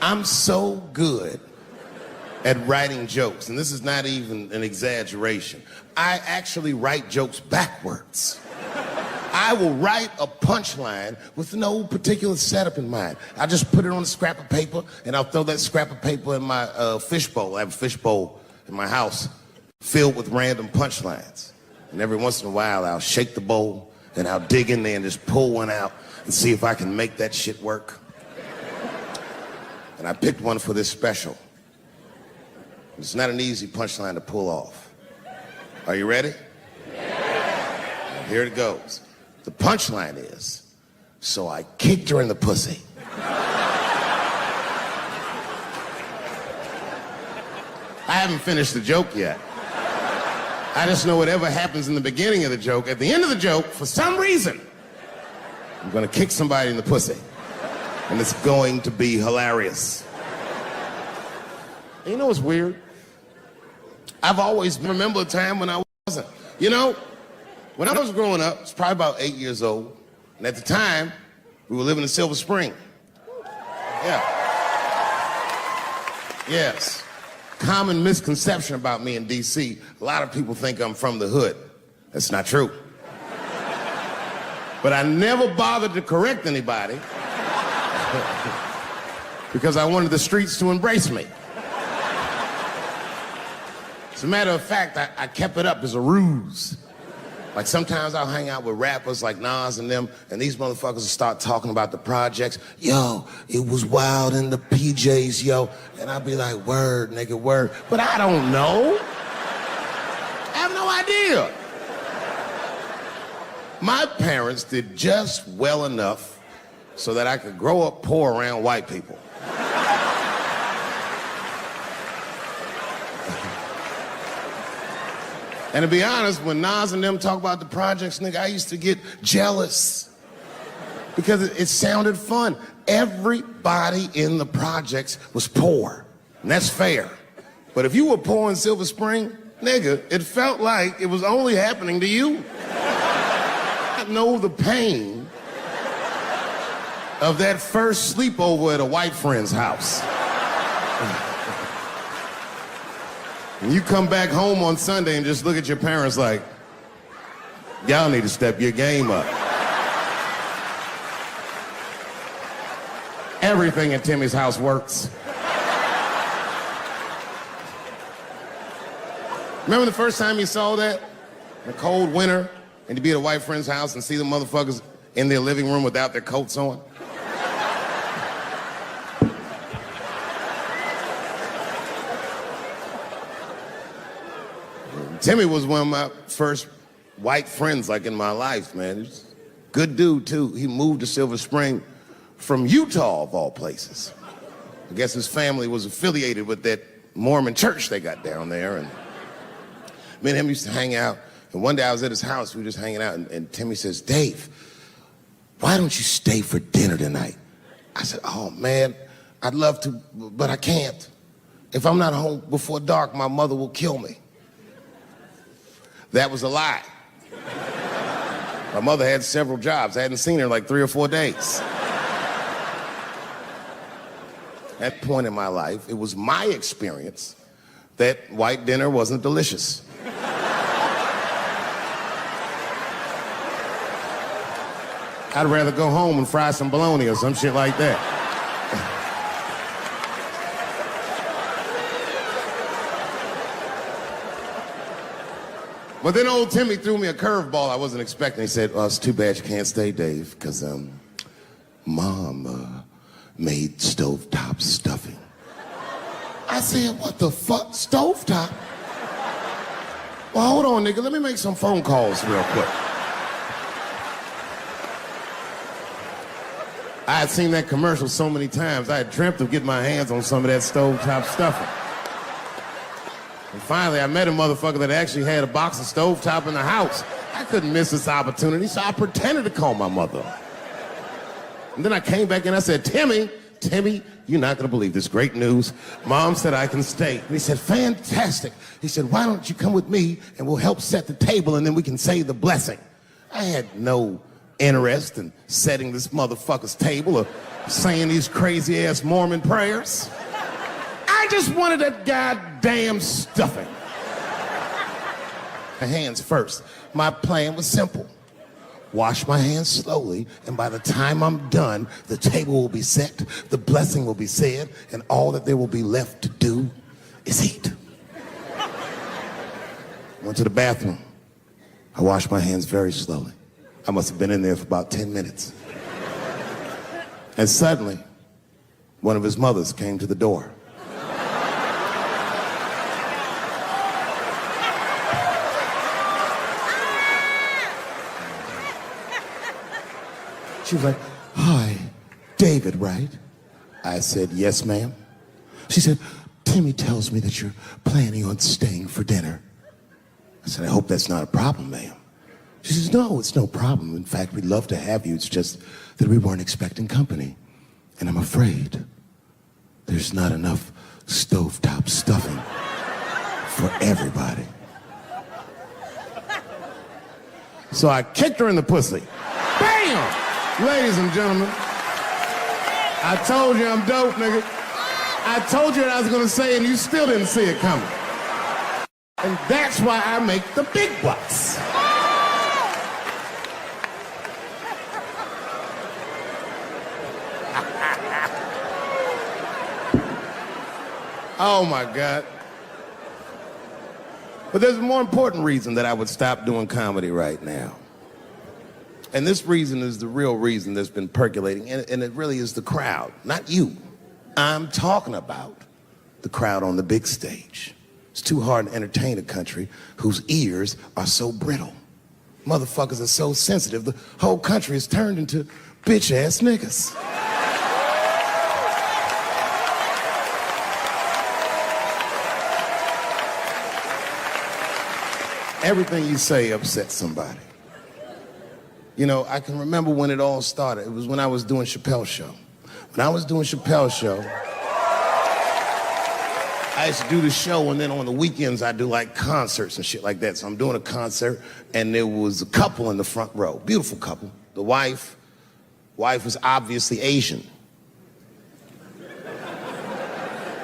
I'm so good at writing jokes, and this is not even an exaggeration. I actually write jokes backwards. I will write a punchline with no particular setup in mind. I just put it on a scrap of paper, and I'll throw that scrap of paper in my fishbowl. I have a fishbowl in my house filled with random punchlines. And every once in a while, I'll shake the bowl, and I'll dig in there and just pull one out and see if I can make that shit work. And I picked one for this special. It's not an easy punchline to pull off. Are you ready? Yeah. Here it goes. The punchline is, so I kicked her in the pussy. I haven't finished the joke yet. I just know whatever happens in the beginning of the joke, at the end of the joke, for some reason, I'm gonna kick somebody in the pussy. And it's going to be hilarious. And you know what's weird? I've always remembered a time when I wasn't. You know, when I was growing up, I was probably about 8 years old, and at the time, we were living in Silver Spring. Yeah. Yes. Common misconception about me in D.C. A lot of people think I'm from the hood. That's not true. But I never bothered to correct anybody because I wanted the streets to embrace me. As a matter of fact, I kept it up as a ruse. Like sometimes I'll hang out with rappers like Nas and them, and these motherfuckers will start talking about the projects. Yo, it was wild in the PJs, yo. And I'll be like, word, nigga, word. But I don't know. I have no idea. My parents did just well enough so that I could grow up poor around white people. And to be honest, when Nas and them talk about the projects, nigga, I used to get jealous because it sounded fun. Everybody in the projects was poor, and that's fair. But if you were poor in Silver Spring, nigga, it felt like it was only happening to you. I know the pain of that first sleepover at a white friend's house. And you come back home on Sunday and just look at your parents like, y'all need to step your game up. Everything in Timmy's house works. Remember the first time you saw that? In a cold winter, and you'd be at a white friend's house and see the motherfuckers in their living room without their coats on? Timmy was one of my first white friends, like, in my life, man. He's a good dude, too. He moved to Silver Spring from Utah, of all places. I guess his family was affiliated with that Mormon church they got down there. And me and him used to hang out. And one day I was at his house, we were just hanging out, and Timmy says, Dave, why don't you stay for dinner tonight? I said, oh, man, I'd love to, but I can't. If I'm not home before dark, my mother will kill me. That was a lie. My mother had several jobs. I hadn't seen her in like 3 or 4 days. At that point in my life, it was my experience that white dinner wasn't delicious. I'd rather go home and fry some bologna or some shit like that. But then old Timmy threw me a curveball I wasn't expecting. He said, "Well, it's too bad you can't stay, Dave, because Mom made stovetop stuffing." I said, "What the fuck? Stovetop?" Well, hold on, nigga. Let me make some phone calls real quick. I had seen that commercial so many times, I had dreamt of getting my hands on some of that stovetop stuffing. And finally, I met a motherfucker that actually had a box of stovetop in the house. I couldn't miss this opportunity, so I pretended to call my mother. And then I came back and I said, Timmy, you're not gonna believe this great news. Mom said I can stay. And he said, fantastic. He said, why don't you come with me and we'll help set the table and then we can say the blessing. I had no interest in setting this motherfucker's table or saying these crazy ass Mormon prayers. I just wanted that goddamn stuffing. My hands first. My plan was simple. Wash my hands slowly, and by the time I'm done, the table will be set, the blessing will be said, and all that there will be left to do is eat. Went to the bathroom. I washed my hands very slowly. I must have been in there for about 10 minutes. And suddenly, one of his mothers came to the door. She was like, hi, David, right? I said, yes, ma'am. She said, Timmy tells me that you're planning on staying for dinner. I said, I hope that's not a problem, ma'am. She says, no, it's no problem. In fact, we'd love to have you. It's just that we weren't expecting company. And I'm afraid there's not enough stovetop stuffing for everybody. So I kicked her in the pussy. Bam! Ladies and gentlemen, I told you I'm dope, nigga. I told you what I was gonna say and you still didn't see it coming. And that's why I make the big bucks. Oh my God. But there's a more important reason that I would stop doing comedy right now. And this reason is the real reason that's been percolating, and it really is the crowd, not you. I'm talking about the crowd on the big stage. It's too hard to entertain a country whose ears are so brittle. Motherfuckers are so sensitive, the whole country is turned into bitch-ass niggas. Everything you say upsets somebody. You know, I can remember when it all started. It was when I was doing Chappelle Show. When I was doing Chappelle Show, I used to do the show, and then on the weekends I do like concerts and shit like that. So I'm doing a concert, and there was a couple in the front row, beautiful couple. The wife was obviously Asian.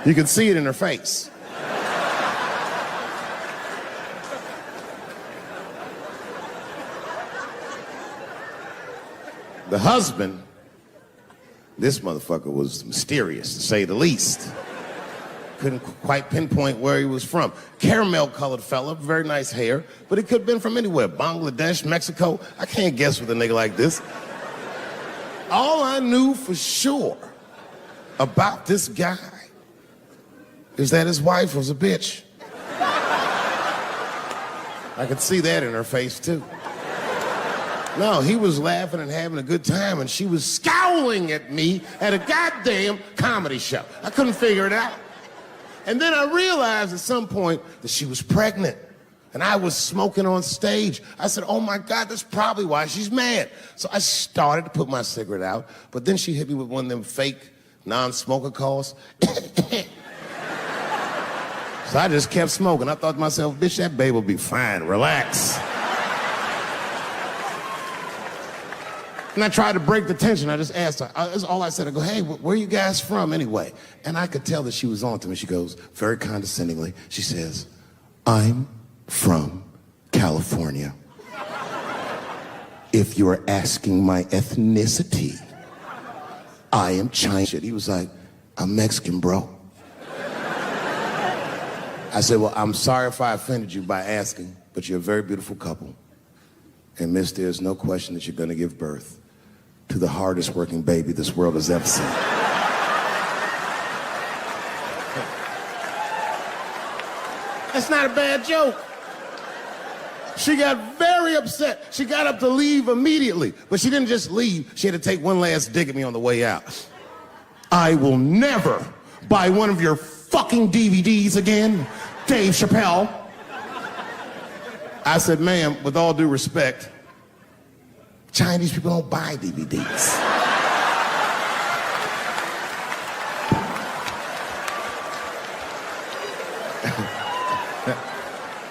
You could see it in her face. The husband, this motherfucker was mysterious, to say the least. Couldn't quite pinpoint where he was from. Caramel-colored fella, very nice hair, but he could have been from anywhere. Bangladesh, Mexico. I can't guess with a nigga like this. All I knew for sure about this guy is that his wife was a bitch. I could see that in her face, too. No, he was laughing and having a good time, and she was scowling at me at a goddamn comedy show. I couldn't figure it out. And then I realized at some point that she was pregnant, and I was smoking on stage. I said, oh my God, that's probably why she's mad. So I started to put my cigarette out, but then she hit me with one of them fake non-smoker calls. So I just kept smoking. I thought to myself, bitch, that babe will be fine, relax. And I tried to break the tension. I just asked her. That's all I said. I go, hey, where are you guys from anyway? And I could tell that she was on to me. She goes, very condescendingly, she says, I'm from California. if you're asking my ethnicity, I am Chinese. He was like, I'm Mexican, bro. I said, well, I'm sorry if I offended you by asking, but you're a very beautiful couple. And miss, there's no question that you're gonna give birth to the hardest working baby this world has ever seen. That's not a bad joke. She got very upset. She got up to leave immediately, but she didn't just leave. She had to take one last dig at me on the way out. I will never buy one of your fucking DVDs again, Dave Chappelle. I said, ma'am, with all due respect, Chinese people don't buy DVDs.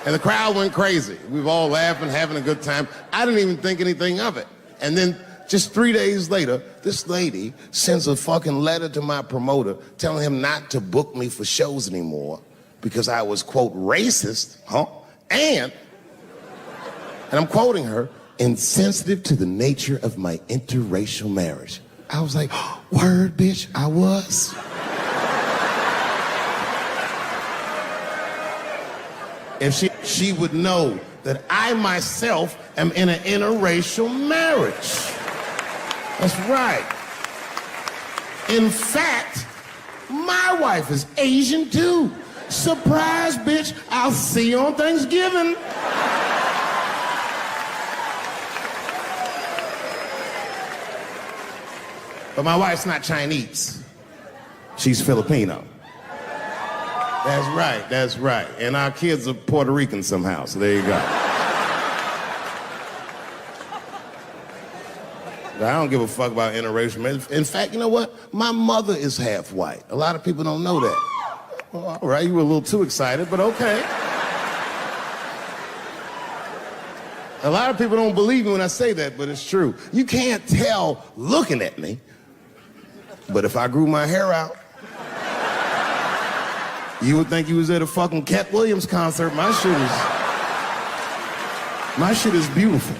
And the crowd went crazy. We were all laughing, having a good time. I didn't even think anything of it. And then just 3 days later, this lady sends a fucking letter to my promoter telling him not to book me for shows anymore because I was, quote, racist, and I'm quoting her, insensitive to the nature of my interracial marriage. I was like, word, bitch, I was. If she would know that I myself am in an interracial marriage. That's right. In fact, my wife is Asian too. Surprise, bitch, I'll see you on Thanksgiving. But my wife's not Chinese. She's Filipino. That's right. And our kids are Puerto Rican somehow, so there you go. But I don't give a fuck about interracial marriage. In fact, you know what? My mother is half white. A lot of people don't know that. Well, all right, you were a little too excited, but okay. A lot of people don't believe me when I say that, but it's true. You can't tell looking at me, but if I grew my hair out, you would think you was at a fucking Cat Williams concert. My shit is beautiful.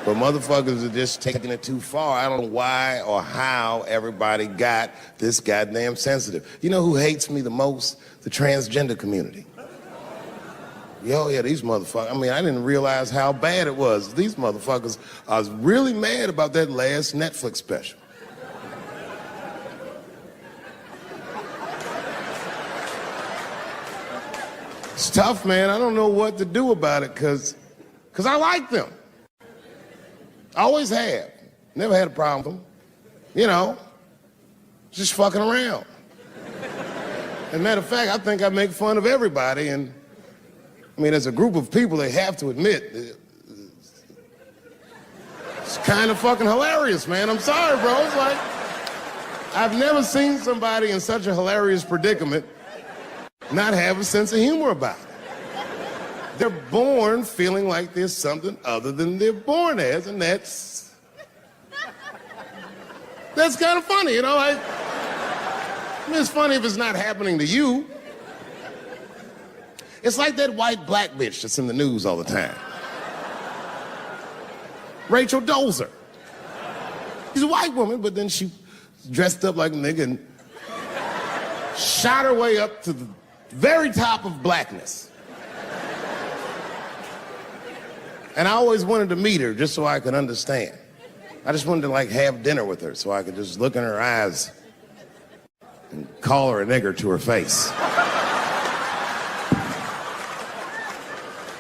But motherfuckers are just taking it too far. I don't know why or how everybody got this goddamn sensitive. You know who hates me the most? The transgender community. Yo, yeah, these motherfuckers. I mean, I didn't realize how bad it was. These motherfuckers are really mad about that last Netflix special. It's tough, man. I don't know what to do about it because I like them. I always have. Never had a problem with them. You know, just fucking around. As a matter of fact, I think I make fun of everybody. And I mean, as a group of people, they have to admit, it's kind of fucking hilarious, man. I'm sorry, bro. It's like, I've never seen somebody in such a hilarious predicament not have a sense of humor about it. They're born feeling like there's something other than they're born as, and that's kind of funny, you know? I mean, it's funny if it's not happening to you. It's like that white black bitch that's in the news all the time. Rachel Dolezal. She's a white woman, but then she dressed up like a nigga and shot her way up to the very top of blackness. And I always wanted to meet her just so I could understand. I just wanted to like have dinner with her so I could just look in her eyes and call her a nigger to her face.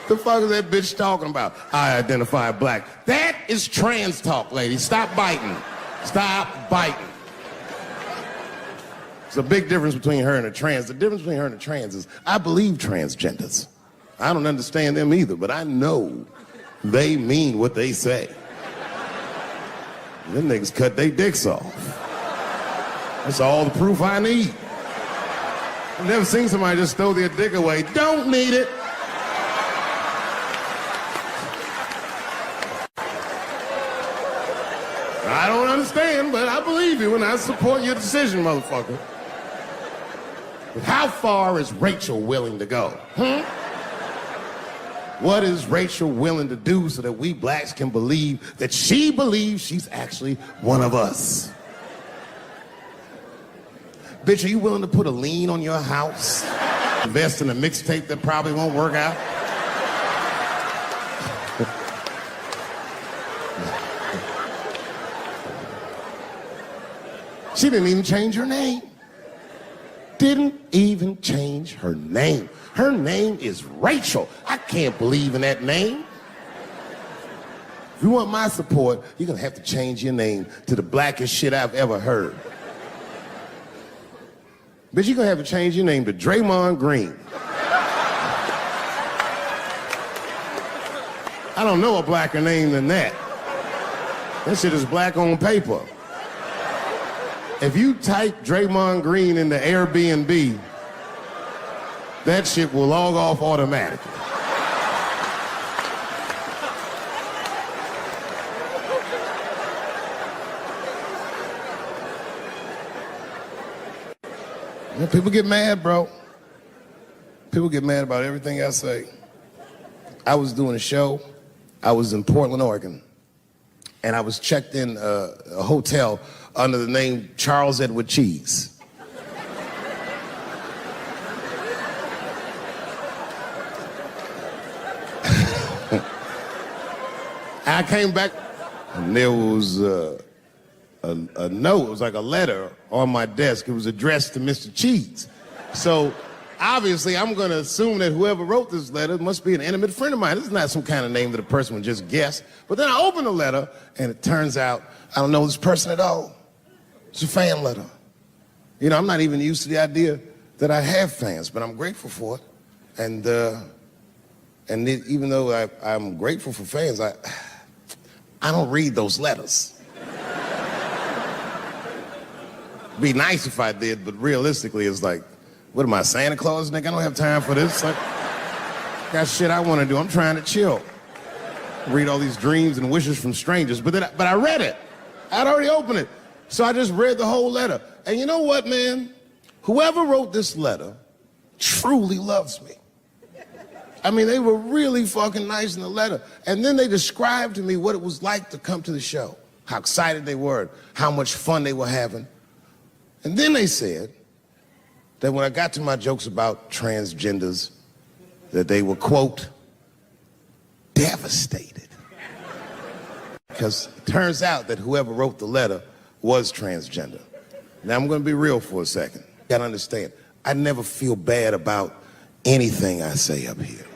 The fuck is that bitch talking about? I identify black. That is trans talk, lady. Stop biting. Stop biting. There's a big difference between her and a trans. The difference between her and a trans is I believe transgenders. I don't understand them either, but I know they mean what they say. Them niggas cut their dicks off. That's all the proof I need. I've never seen somebody just throw their dick away. Don't need it. I don't understand, but I believe you and I support your decision, motherfucker. But how far is Rachel willing to go? What is Rachel willing to do so that we blacks can believe that she believes she's actually one of us? Bitch, are you willing to put a lien on your house? Invest in a mixtape that probably won't work out? She didn't even change her name. Didn't even change her name. Her name is Rachel. I can't believe in that name. If you want my support, you're gonna have to change your name to the blackest shit I've ever heard. But you're gonna have to change your name to Draymond Green. I don't know a blacker name than that. That shit is black on paper. If you type Draymond Green into Airbnb, that shit will log off automatically. Yeah, people get mad, bro. People get mad about everything I say. I was doing a show. I was in Portland, Oregon. And I was checked in a hotel under the name Charles Edward Cheese. I came back and there was a note. It was like a letter on my desk. It was addressed to Mr. Cheese. So obviously I'm gonna assume that whoever wrote this letter must be an intimate friend of mine. This is not some kind of name that a person would just guess. But then I open the letter and it turns out I don't know this person at all. It's a fan letter. You know, I'm not even used to the idea that I have fans, but I'm grateful for it. And even though I'm grateful for fans, I don't read those letters. Be nice if I did, but realistically, it's like, what am I, Santa Claus, nigga? I don't have time for this. Like, got shit I want to do. I'm trying to chill. Read all these dreams and wishes from strangers. But I read it. I'd already opened it. So I just read the whole letter. And you know what, man? Whoever wrote this letter truly loves me. I mean, they were really fucking nice in the letter. And then they described to me what it was like to come to the show, how excited they were, how much fun they were having. And then they said that when I got to my jokes about transgenders, that they were, quote, devastated. Because it turns out that whoever wrote the letter was transgender. Now, I'm going to be real for a second. You got to understand, I never feel bad about anything I say up here.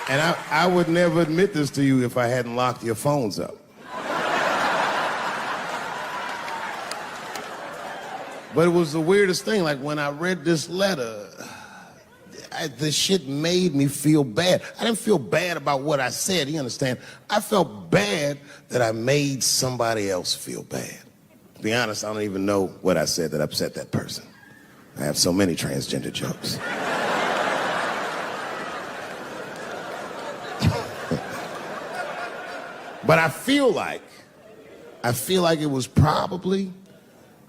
And I would never admit this to you if I hadn't locked your phones up. But it was the weirdest thing. Like, when I read this letter, the shit made me feel bad. I didn't feel bad about what I said, you understand? I felt bad that I made somebody else feel bad. To be honest, I don't even know what I said that upset that person. I have so many transgender jokes. But I feel like it was probably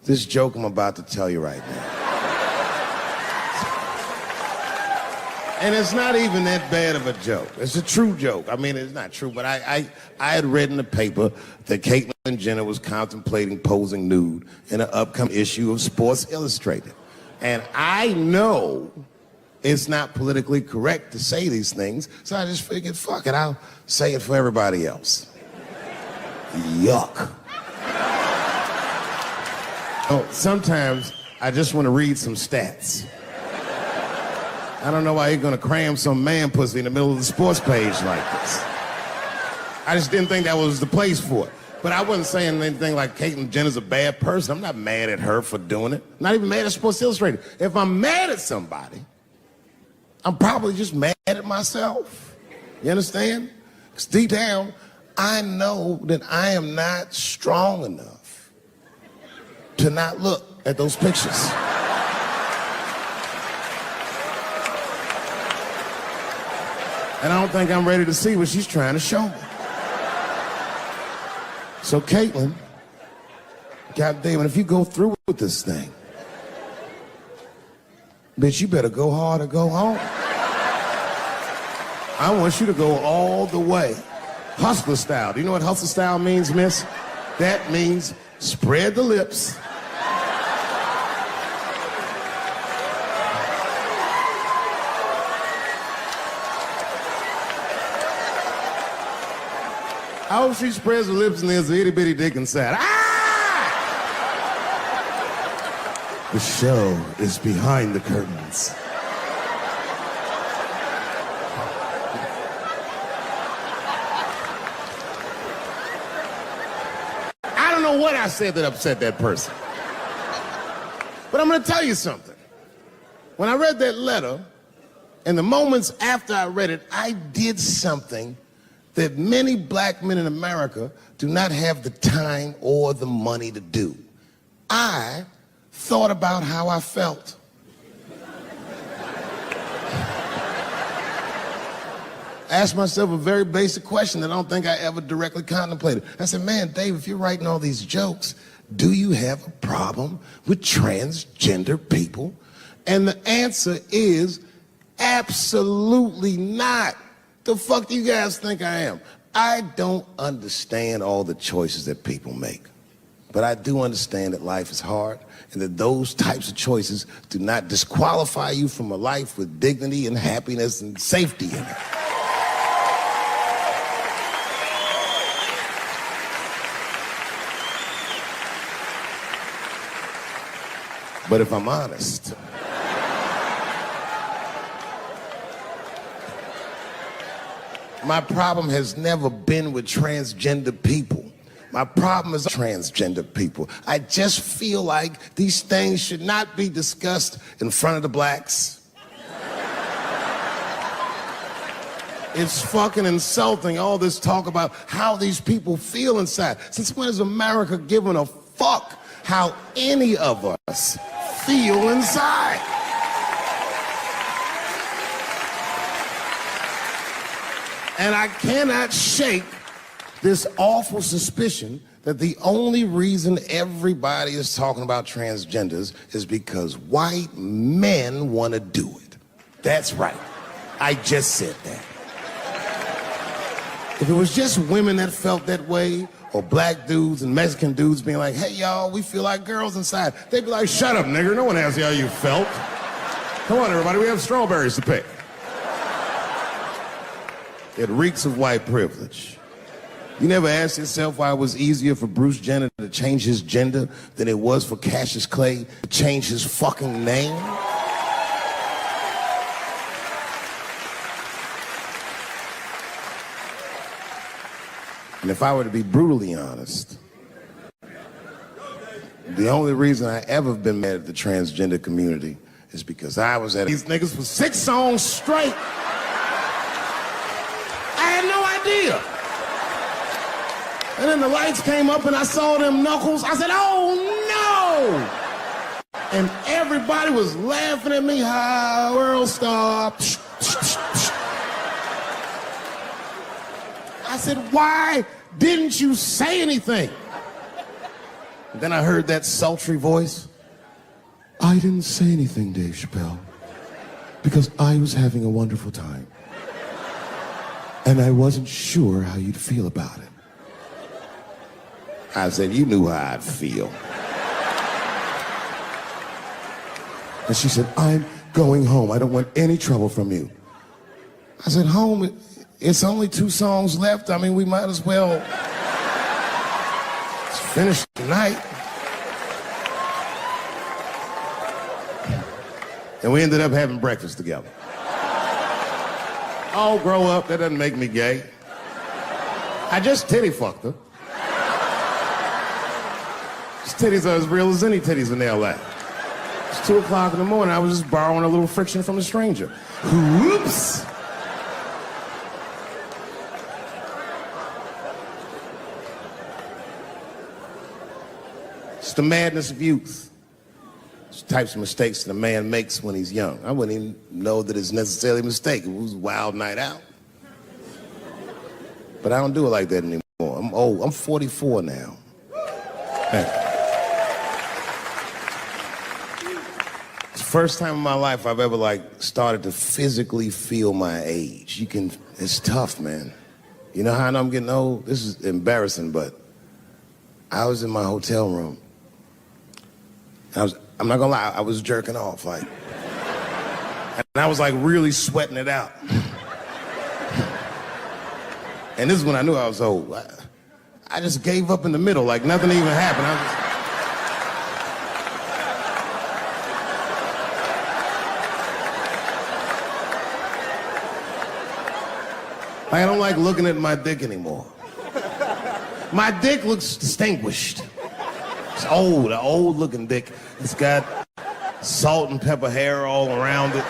this joke I'm about to tell you right now. And it's not even that bad of a joke. It's a true joke. I mean, it's not true, but I had read in the paper that Caitlyn Jenner was contemplating posing nude in an upcoming issue of Sports Illustrated. And I know it's not politically correct to say these things, so I just figured, fuck it, I'll say it for everybody else. Yuck. Oh, sometimes I just want to read some stats. I don't know why you're gonna cram some man pussy in the middle of the sports page like this. I just didn't think that was the place for it. But I wasn't saying anything like Caitlyn Jenner's a bad person. I'm not mad at her for doing it. Not even mad at Sports Illustrated. If I'm mad at somebody, I'm probably just mad at myself. You understand? Because deep down, I know that I am not strong enough to not look at those pictures. And I don't think I'm ready to see what she's trying to show me. So Caitlyn God damn it, if you go through with this thing, bitch, you better go hard or go home. I want you to go all the way. Hustler style. Do you know what hustler style means, miss? That means spread the lips. I hope she spreads her lips and there's an itty bitty dick inside. Ah! The show is behind the curtains. I don't know what I said that upset that person. But I'm gonna tell you something. When I read that letter, and the moments after I read it, I did something that many black men in America do not have the time or the money to do. I thought about how I felt. I asked myself a very basic question that I don't think I ever directly contemplated. I said, man, Dave, if you're writing all these jokes, do you have a problem with transgender people? And the answer is absolutely not. The fuck do you guys think I am? I don't understand all the choices that people make. But I do understand that life is hard and that those types of choices do not disqualify you from a life with dignity and happiness and safety in it. But if I'm honest, my problem has never been with transgender people. My problem is transgender people. I just feel like these things should not be discussed in front of the blacks. It's fucking insulting, all this talk about how these people feel inside. Since when has America given a fuck how any of us feel inside? And I cannot shake this awful suspicion that the only reason everybody is talking about transgenders is because white men want to do it. That's right. I just said that. If it was just women that felt that way, or black dudes and Mexican dudes being like, hey, y'all, we feel like girls inside, they'd be like, shut up, nigger. No one asked you how you felt. Come on, everybody, we have strawberries to pick. It reeks of white privilege. You never asked yourself why it was easier for Bruce Jenner to change his gender than it was for Cassius Clay to change his fucking name? And if I were to be brutally honest, the only reason I ever been mad at the transgender community is because I was at these niggas for 6 songs straight. I had no idea. And then the lights came up and I saw them knuckles. I said, oh no! And everybody was laughing at me. Hi, world star. I said, why didn't you say anything? And then I heard that sultry voice. I didn't say anything, Dave Chappelle, because I was having a wonderful time. And I wasn't sure how you'd feel about it. I said, you knew how I'd feel. And she said, I'm going home. I don't want any trouble from you. I said, home? It's only 2 songs left. I mean, we might as well finish tonight. And we ended up having breakfast together. Oh, grow up. That doesn't make me gay. I just titty fucked her. His titties are as real as any titties in L.A. It's 2 o'clock in the morning. I was just borrowing a little friction from a stranger. Whoops. It's the madness of youth. It's the types of mistakes that a man makes when he's young. I wouldn't even know that it's necessarily a mistake. It was a wild night out. But I don't do it like that anymore. I'm old. I'm 44 now. Hey. First time in my life I've ever like started to physically feel my age. It's tough, man. You know how I know I'm getting old? This is embarrassing, but I was in my hotel room. I'm not gonna lie, I was jerking off, like. And I was like really sweating it out. And this is when I knew I was old. I just gave up in the middle, like nothing even happened. I don't like looking at my dick anymore. My dick looks distinguished. It's old, an old looking dick. It's got salt and pepper hair all around it.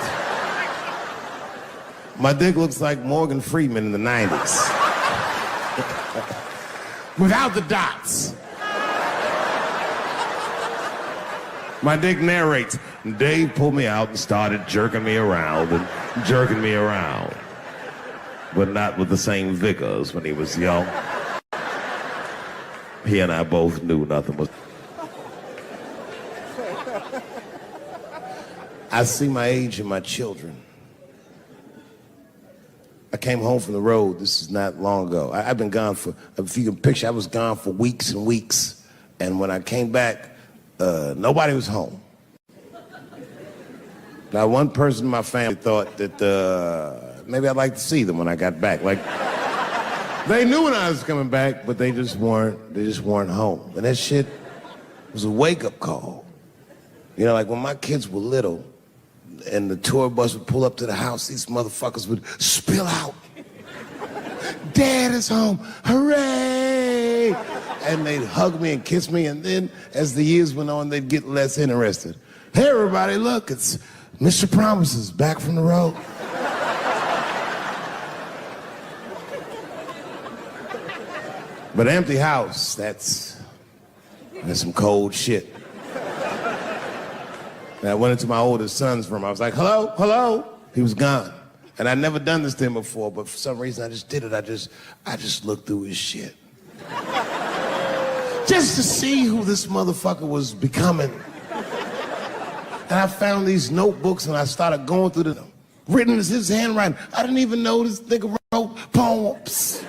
My dick looks like Morgan Freeman in the 90s. Without the dots. My dick narrates, Dave pulled me out and started jerking me around and jerking me around. But not with the same vigor as when he was young. He and I both knew nothing was... I see my age in my children. I came home from the road, this is not long ago. I've been gone for, if you can picture, I was gone for weeks and weeks. And when I came back, nobody was home. Now, one person in my family thought that maybe I'd like to see them when I got back. Like, they knew when I was coming back, but they just weren't home. And that shit was a wake-up call. You know, like when my kids were little and the tour bus would pull up to the house, these motherfuckers would spill out. Dad is home, hooray! And they'd hug me and kiss me, and then as the years went on, they'd get less interested. Hey, everybody, look, it's Mr. Promises back from the road. But empty house, that's some cold shit. And I went into my oldest son's room. I was like, hello, hello. He was gone. And I'd never done this to him before, but for some reason I just did it. I just looked through his shit. Just to see who this motherfucker was becoming. And I found these notebooks and I started going through them. Written as his handwriting. I didn't even know this nigga wrote poems.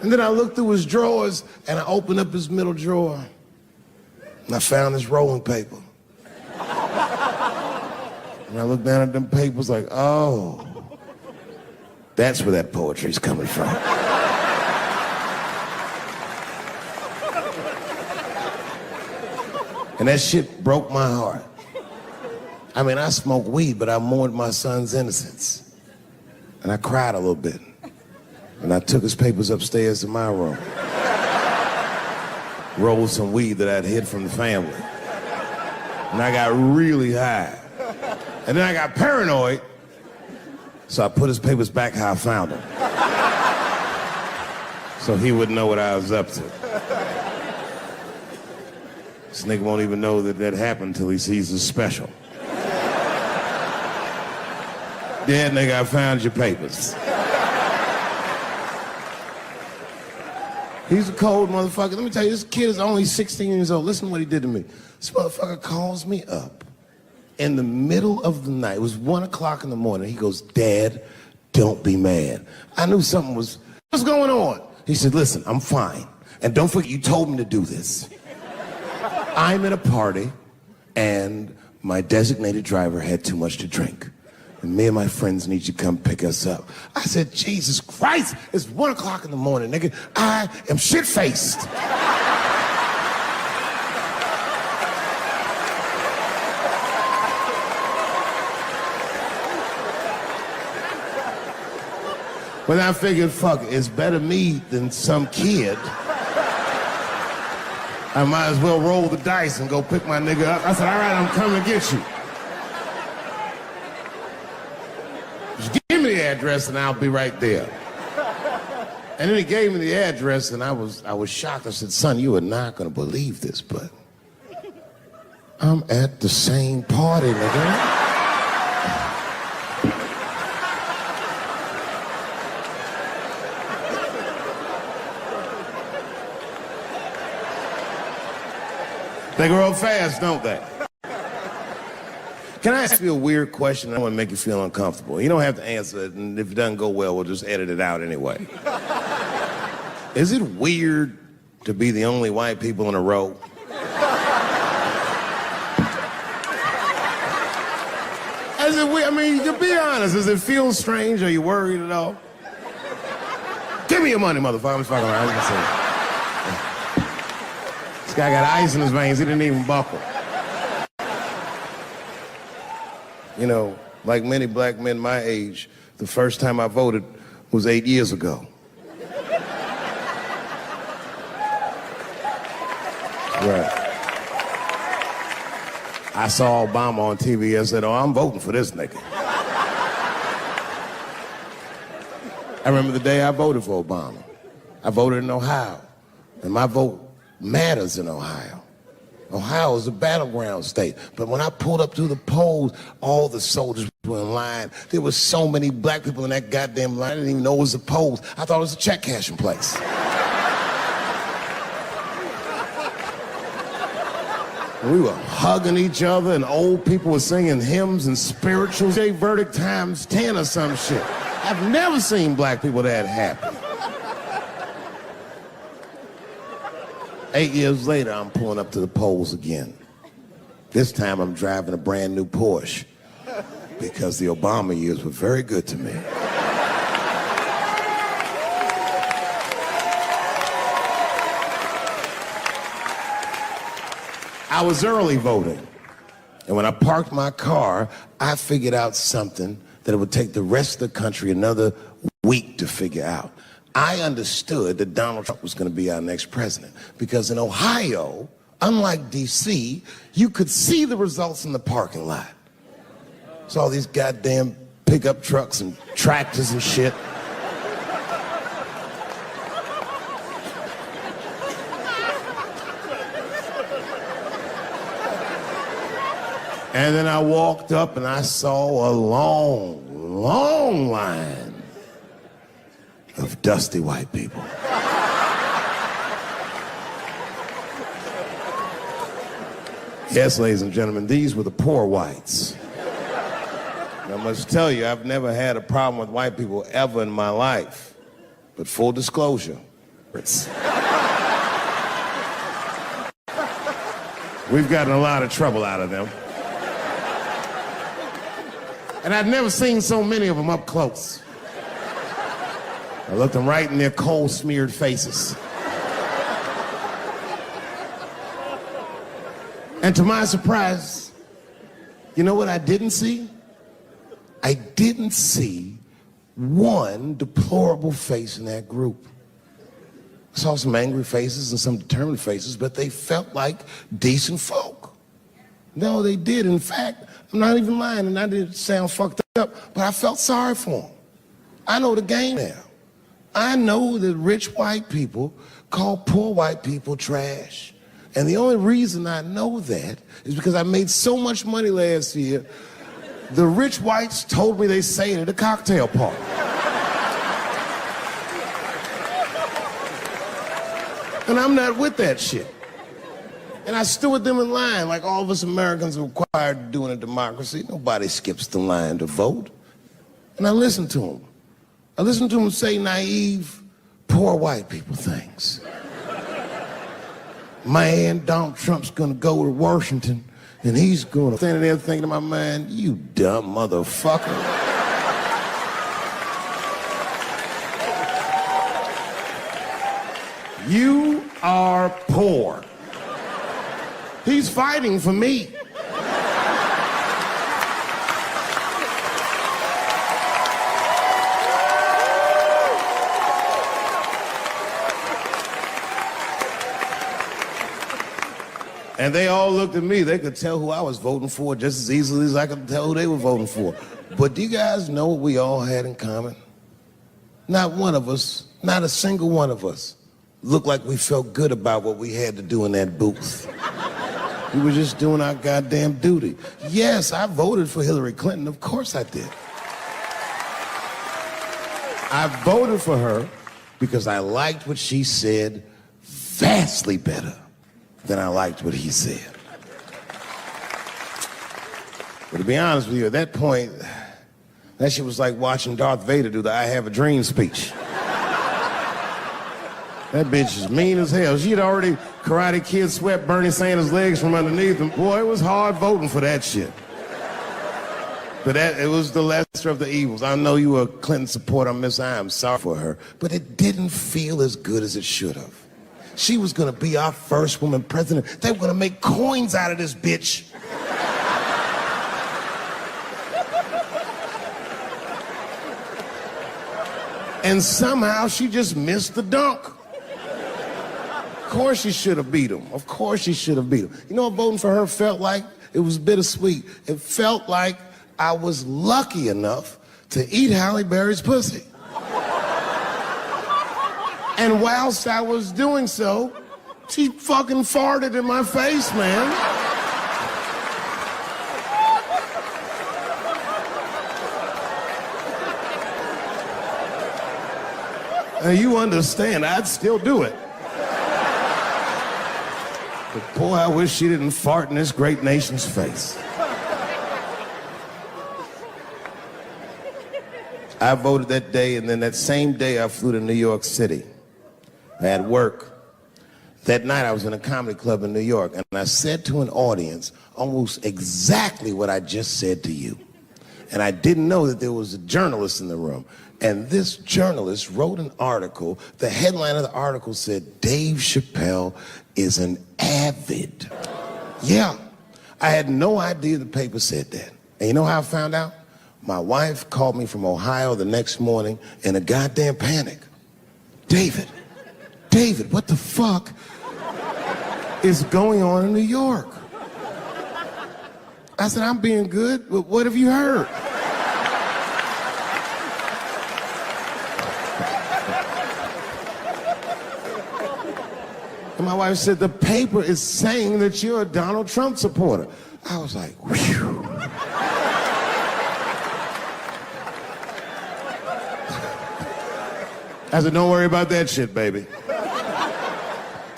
And then I looked through his drawers and I opened up his middle drawer. And I found this rolling paper. And I looked down at them papers like, oh, that's where that poetry's coming from. And that shit broke my heart. I mean, I smoked weed, but I mourned my son's innocence. And I cried a little bit. And I took his papers upstairs to my room. Rolled some weed that I'd hid from the family. And I got really high. And then I got paranoid, so I put his papers back how I found them. So he wouldn't know what I was up to. This nigga won't even know that happened until he sees the special. Yeah, nigga, I found your papers. He's a cold motherfucker. Let me tell you, this kid is only 16 years old. Listen to what he did to me. This motherfucker calls me up in the middle of the night. It was 1 o'clock in the morning. He goes, Dad, don't be mad. I knew something was, what's going on? He said, listen, I'm fine. And don't forget, you told me to do this. I'm at a party, and my designated driver had too much to drink. And me and my friends need you to come pick us up. I said, Jesus Christ, it's 1 o'clock in the morning, nigga. I am shit-faced. But I figured, fuck, it's better me than some kid. I might as well roll the dice and go pick my nigga up. I said, all right, I'm coming to get you. Just give me the address and I'll be right there. And then he gave me the address and I was shocked. I said, son, you are not gonna believe this, but I'm at the same party, nigga. They grow up fast, don't they? Can I ask you a weird question? I want to make you feel uncomfortable. You don't have to answer it, and if it doesn't go well, we'll just edit it out anyway. Is it weird to be the only white people in a row? Is it weird? I mean, to be honest, does it feel strange? Are you worried at all? Give me your money, motherfucker. I'm fucking around. This guy got ice in his veins. He didn't even buckle. You know, like many black men my age, the first time I voted was 8 years ago. Right. I saw Obama on TV and said, oh, I'm voting for this nigga. I remember the day I voted for Obama. I voted in Ohio, and my vote matters in Ohio. Ohio is a battleground state, but when I pulled up to the polls, all the soldiers were in line. There were so many black people in that goddamn line, I didn't even know it was a polls. I thought it was a check cashing place. We were hugging each other, and old people were singing hymns and spirituals. They verdict times 10 or some shit. I've never seen black people that happy. 8 years later, I'm pulling up to the polls again. This time I'm driving a brand new Porsche because the Obama years were very good to me. I was early voting, and when I parked my car, I figured out something that it would take the rest of the country another week to figure out. I understood that Donald Trump was going to be our next president because in Ohio, unlike D.C., you could see the results in the parking lot. Saw all these goddamn pickup trucks and tractors and shit. And then I walked up and I saw a long, long line of dusty white people. Yes, ladies and gentlemen, these were the poor whites. And I must tell you, I've never had a problem with white people ever in my life. But full disclosure, we've gotten a lot of trouble out of them. And I've never seen so many of them up close. I looked them right in their coal-smeared faces. And to my surprise, you know what I didn't see? I didn't see one deplorable face in that group. I saw some angry faces and some determined faces, but they felt like decent folk. No, they did. In fact, I'm not even lying, and I didn't sound fucked up, but I felt sorry for them. I know the game now. I know that rich white people call poor white people trash. And the only reason I know that is because I made so much money last year, the rich whites told me they say it at a cocktail party. And I'm not with that shit. And I stood with them in line like all of us Americans are required to do in a democracy. Nobody skips the line to vote. And I listened to them. I listened to them say naive, poor white people things. Man, Donald Trump's gonna go to Washington and he's gonna stand there thinking to my mind, you dumb motherfucker. You are poor. He's fighting for me. And they all looked at me. They could tell who I was voting for just as easily as I could tell who they were voting for. But do you guys know what we all had in common? Not one of us, not a single one of us, looked like we felt good about what we had to do in that booth. We were just doing our goddamn duty. Yes, I voted for Hillary Clinton. Of course I did. I voted for her because I liked what she said vastly better than I liked what he said. But to be honest with you, at that point, that shit was like watching Darth Vader do the I Have a Dream speech. That bitch is mean as hell. She had already Karate Kid swept Bernie Sanders' legs from underneath him. Boy, it was hard voting for that shit. But it was the lesser of the evils. I know you were a Clinton supporter, Miss I. I'm sorry for her. But it didn't feel as good as it should have. She was gonna be our first woman president. They were gonna make coins out of this bitch. And somehow she just missed the dunk. Of course she should have beat him. Of course she should have beat him. You know what voting for her felt like? It was bittersweet. It felt like I was lucky enough to eat Halle Berry's pussy. And whilst I was doing so, she fucking farted in my face, man. Now you understand, I'd still do it. But boy, I wish she didn't fart in this great nation's face. I voted that day, and then that same day I flew to New York City. I had work. That night I was in a comedy club in New York, and I said to an audience almost exactly what I just said to you. And I didn't know that there was a journalist in the room. And this journalist wrote an article. The headline of the article said, Dave Chappelle is an avid. Yeah, I had no idea the paper said that. And you know how I found out? My wife called me from Ohio the next morning in a goddamn panic. David, what the fuck is going on in New York? I said, I'm being good, but what have you heard? And my wife said, the paper is saying that you're a Donald Trump supporter. I was like, whew. I said, don't worry about that shit, baby.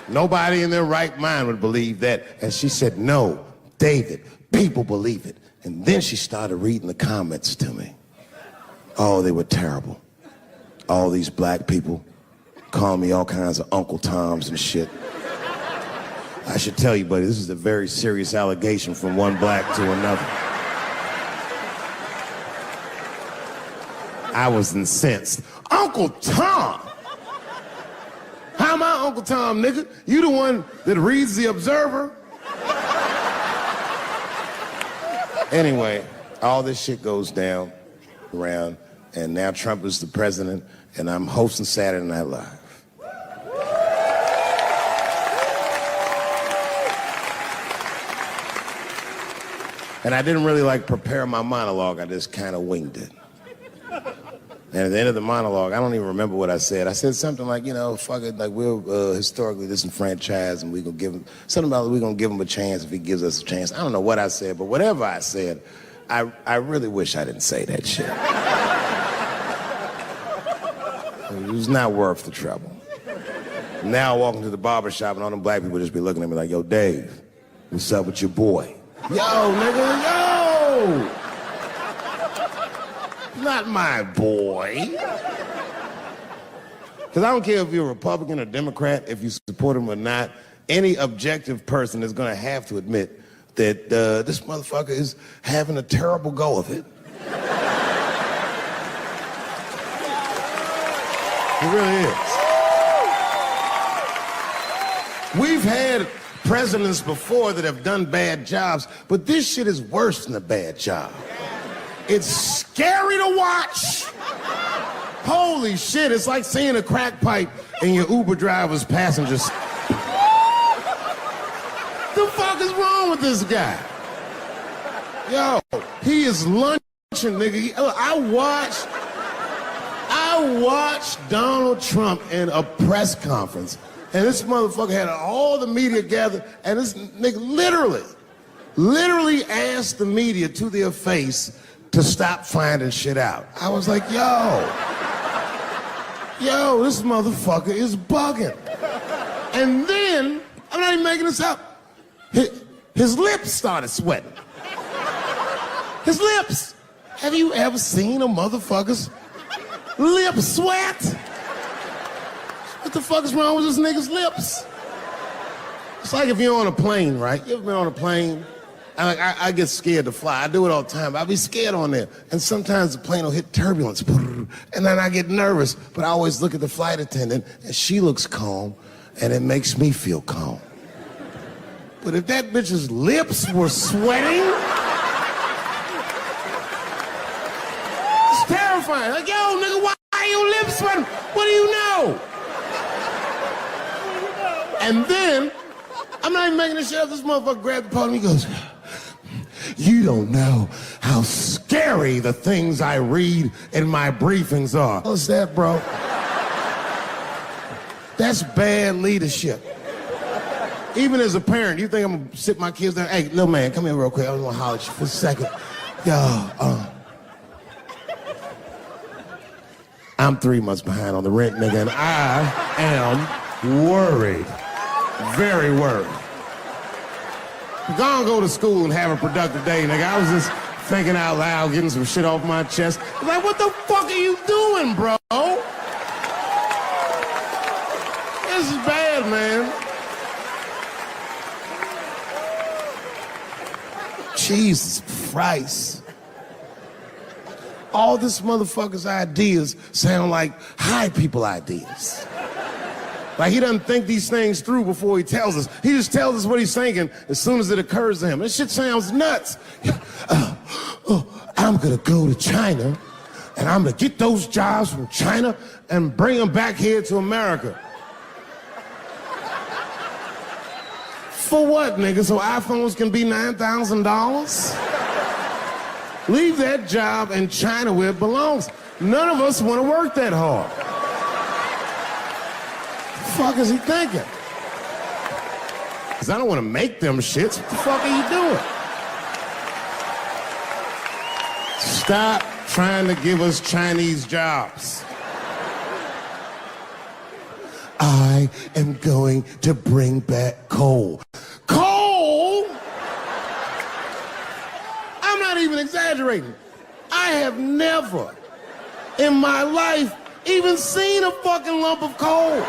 Nobody in their right mind would believe that. And she said, no, David, people believe it. And then she started reading the comments to me. Oh, they were terrible. All these black people calling me all kinds of Uncle Toms and shit. I should tell you, buddy, this is a very serious allegation from one black to another. I was incensed. Uncle Tom? How am I Uncle Tom, nigga? You the one that reads the Observer? Anyway, all this shit goes down around, and now Trump is the president, and I'm hosting Saturday Night Live. And I didn't really prepare my monologue, I just kind of winged it. And at the end of the monologue, I don't even remember what I said. I said something like, fuck it, we're historically disenfranchised, and we're gonna give him, something about we're gonna give him a chance if he gives us a chance. I don't know what I said, but whatever I said, I really wish I didn't say that shit. It was not worth the trouble. Now I walk into the barber shop and all them black people just be looking at me like, yo, Dave, what's up with your boy? Yo, nigga, yo! Not my boy. Because I don't care if you're a Republican or Democrat, if you support him or not, any objective person is going to have to admit that this motherfucker is having a terrible go of it. It really is. We've had presidents before that have done bad jobs, but this shit is worse than a bad job. It's scary to watch. Holy shit, it's like seeing a crack pipe in your Uber driver's passengers. The fuck is wrong with this guy? Yo, he is lunching, nigga. I watched Donald Trump in a press conference, and this motherfucker had all the media gathered, and this nigga literally asked the media to their face to stop finding shit out. I was like, yo, this motherfucker is bugging. And then, I'm not even making this up, his lips started sweating. His lips. Have you ever seen a motherfucker's lip sweat? What the fuck is wrong with this nigga's lips? It's like if you're on a plane, right? You ever been on a plane? I get scared to fly. I do it all the time. I be scared on there. And sometimes the plane will hit turbulence. And then I get nervous. But I always look at the flight attendant, and she looks calm, and it makes me feel calm. But if that bitch's lips were sweating, it's terrifying. Like, yo, nigga, why are your lips sweating? What do you know? And then, I'm not even making this shit up. This motherfucker grabbed the podium. He goes, you don't know how scary the things I read in my briefings are. What's that, bro? That's bad leadership. Even as a parent, you think I'm gonna sit my kids down? Hey, little man, come here real quick. I just wanna holler at you for a second. Yo, I'm 3 months behind on the rent, nigga, and I am worried. Very worried. Go to school and have a productive day, nigga. I was just thinking out loud, getting some shit off my chest. I'm like, what the fuck are you doing, bro? This is bad, man. Jesus Christ. All this motherfucker's ideas sound like high people ideas. Like he doesn't think these things through before he tells us. He just tells us what he's thinking as soon as it occurs to him. This shit sounds nuts. I'm gonna go to China and I'm gonna get those jobs from China and bring them back here to America. For what, nigga? So iPhones can be $9,000? Leave that job in China where it belongs. None of us want to work that hard. What the fuck is he thinking? Because I don't want to make them shits. What the fuck are you doing? Stop trying to give us Chinese jobs. I am going to bring back coal. Coal? I'm not even exaggerating. I have never in my life even seen a fucking lump of coal.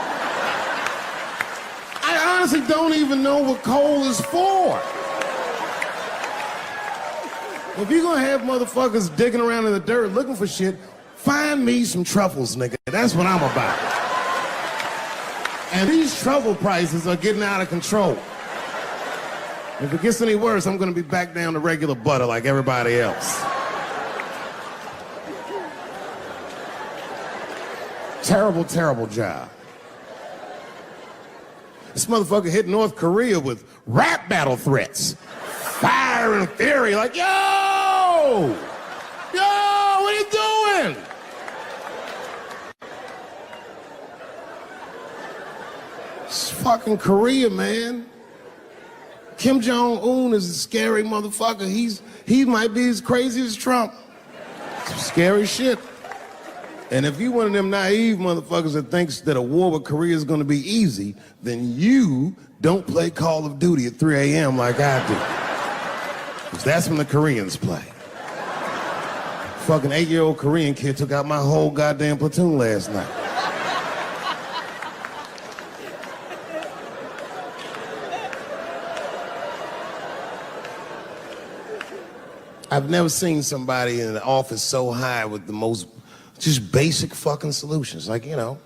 I honestly don't even know what coal is for. If you're gonna have motherfuckers digging around in the dirt looking for shit, find me some truffles, nigga. That's what I'm about. And these truffle prices are getting out of control. If it gets any worse, I'm gonna be back down to regular butter like everybody else. Terrible, terrible job. This motherfucker hit North Korea with rap battle threats. Fire and fury, like, yo! Yo, what are you doing? It's fucking Korea, man. Kim Jong-un is a scary motherfucker. He might be as crazy as Trump. Some scary shit. And if you one of them naive motherfuckers that thinks that a war with Korea is gonna be easy, then you don't play Call of Duty at 3 a.m. like I do. Because that's when the Koreans play. Fucking 8-year-old Korean kid took out my whole goddamn platoon last night. I've never seen somebody in an office so high with the most just basic fucking solutions. Like, you know,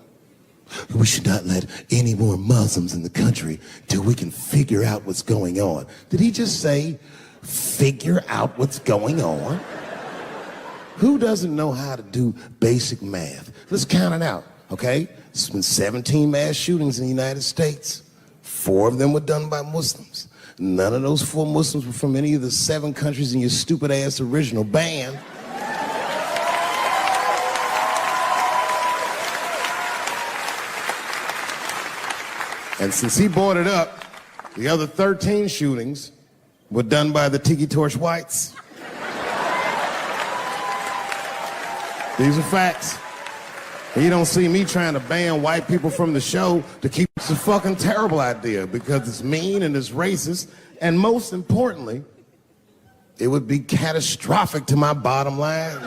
we should not let any more Muslims in the country till we can figure out what's going on. Did he just say, figure out what's going on? Who doesn't know how to do basic math? Let's count it out, okay? There's been 17 mass shootings in the United States. 4 of them were done by Muslims. None of those 4 Muslims were from any of the 7 countries in your stupid ass original band. And since he brought it up, the other 13 shootings were done by the Tiki Torch whites. These are facts. And you don't see me trying to ban white people from the show to keep it's a fucking terrible idea because it's mean and it's racist. And most importantly, it would be catastrophic to my bottom line.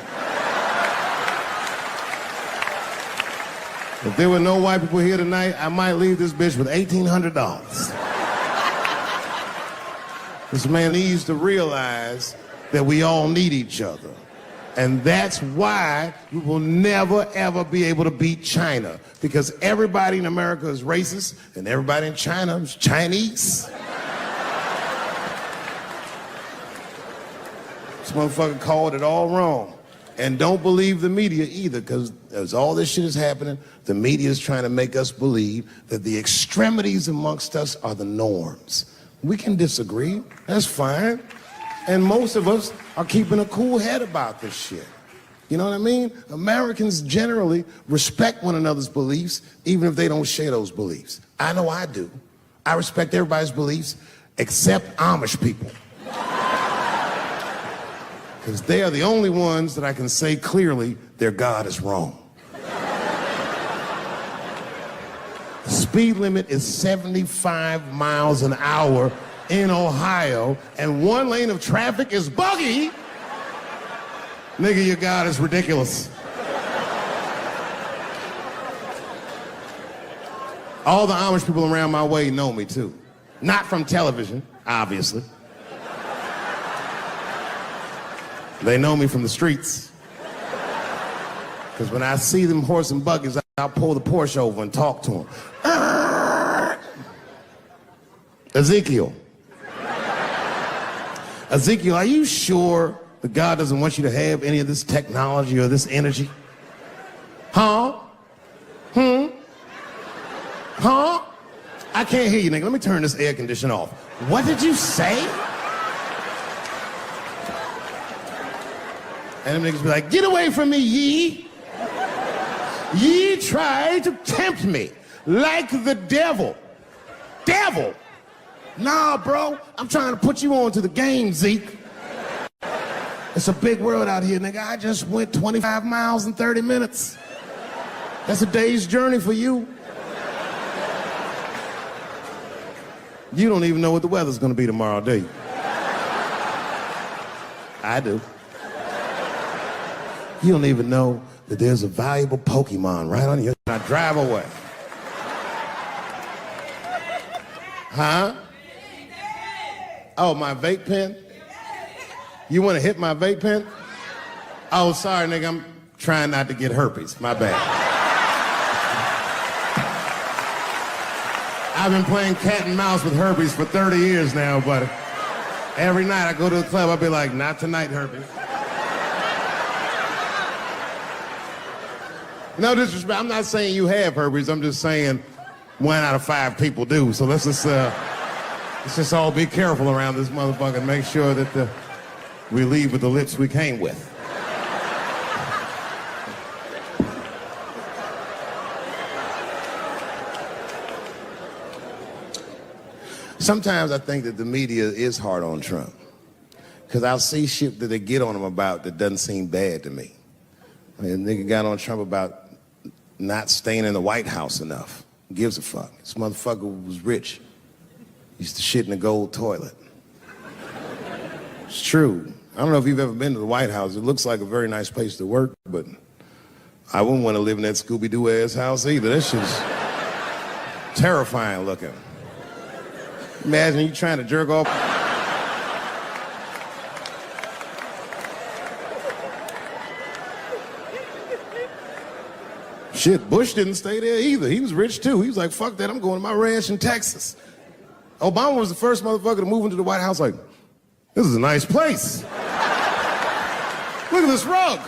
If there were no white people here tonight, I might leave this bitch with $1,800. This man needs to realize that we all need each other. And that's why we will never, ever be able to beat China. Because everybody in America is racist, and everybody in China is Chinese. This motherfucker called it all wrong. And don't believe the media either, because as all this shit is happening, the media is trying to make us believe that the extremities amongst us are the norms. We can disagree, that's fine. And most of us are keeping a cool head about this shit. You know what I mean? Americans generally respect one another's beliefs, even if they don't share those beliefs. I know I do. I respect everybody's beliefs except Amish people. Because they are the only ones that I can say clearly their God is wrong. The speed limit is 75 miles an hour in Ohio, and one lane of traffic is buggy. Nigga, your God is ridiculous. All the Amish people around my way know me too. Not from television, obviously. They know me from the streets. Because when I see them horse and buggies, I'll pull the Porsche over and talk to them. Ezekiel, are you sure that God doesn't want you to have any of this technology or this energy? Huh? Huh? I can't hear you, nigga. Let me turn this air conditioner off. What did you say? And them niggas be like, get away from me, ye. Ye tried to tempt me like the devil. Devil? Nah, bro, I'm trying to put you on to the game, Zeke. It's a big world out here, nigga. I just went 25 miles in 30 minutes. That's a day's journey for you. You don't even know what the weather's gonna be tomorrow, do you? I do. You don't even know that there's a valuable Pokemon right on you. I drive away. Huh? Oh, my vape pen? You want to hit my vape pen? Oh, sorry, nigga. I'm trying not to get herpes. My bad. I've been playing cat and mouse with herpes for 30 years now, but every night I go to the club, I'll be like, not tonight, herpes. No disrespect. I'm not saying you have herpes. I'm just saying 1 out of 5 people do. So let's just all be careful around this motherfucker and make sure that we leave with the lips we came with. Sometimes I think that the media is hard on Trump. Because I'll see shit that they get on him about that doesn't seem bad to me. I mean, a nigga got on Trump about not staying in the White House enough. Who gives a fuck? This motherfucker was rich. Used to shit in a gold toilet. It's true. I don't know if you've ever been to the White House. It looks like a very nice place to work, but I wouldn't want to live in that Scooby-Doo ass house either. That shit's terrifying looking. Imagine you trying to jerk off. Shit, Bush didn't stay there either. He was rich too. He was like, fuck that, I'm going to my ranch in Texas. Obama was the first motherfucker to move into the White House like, this is a nice place. Look at this rug.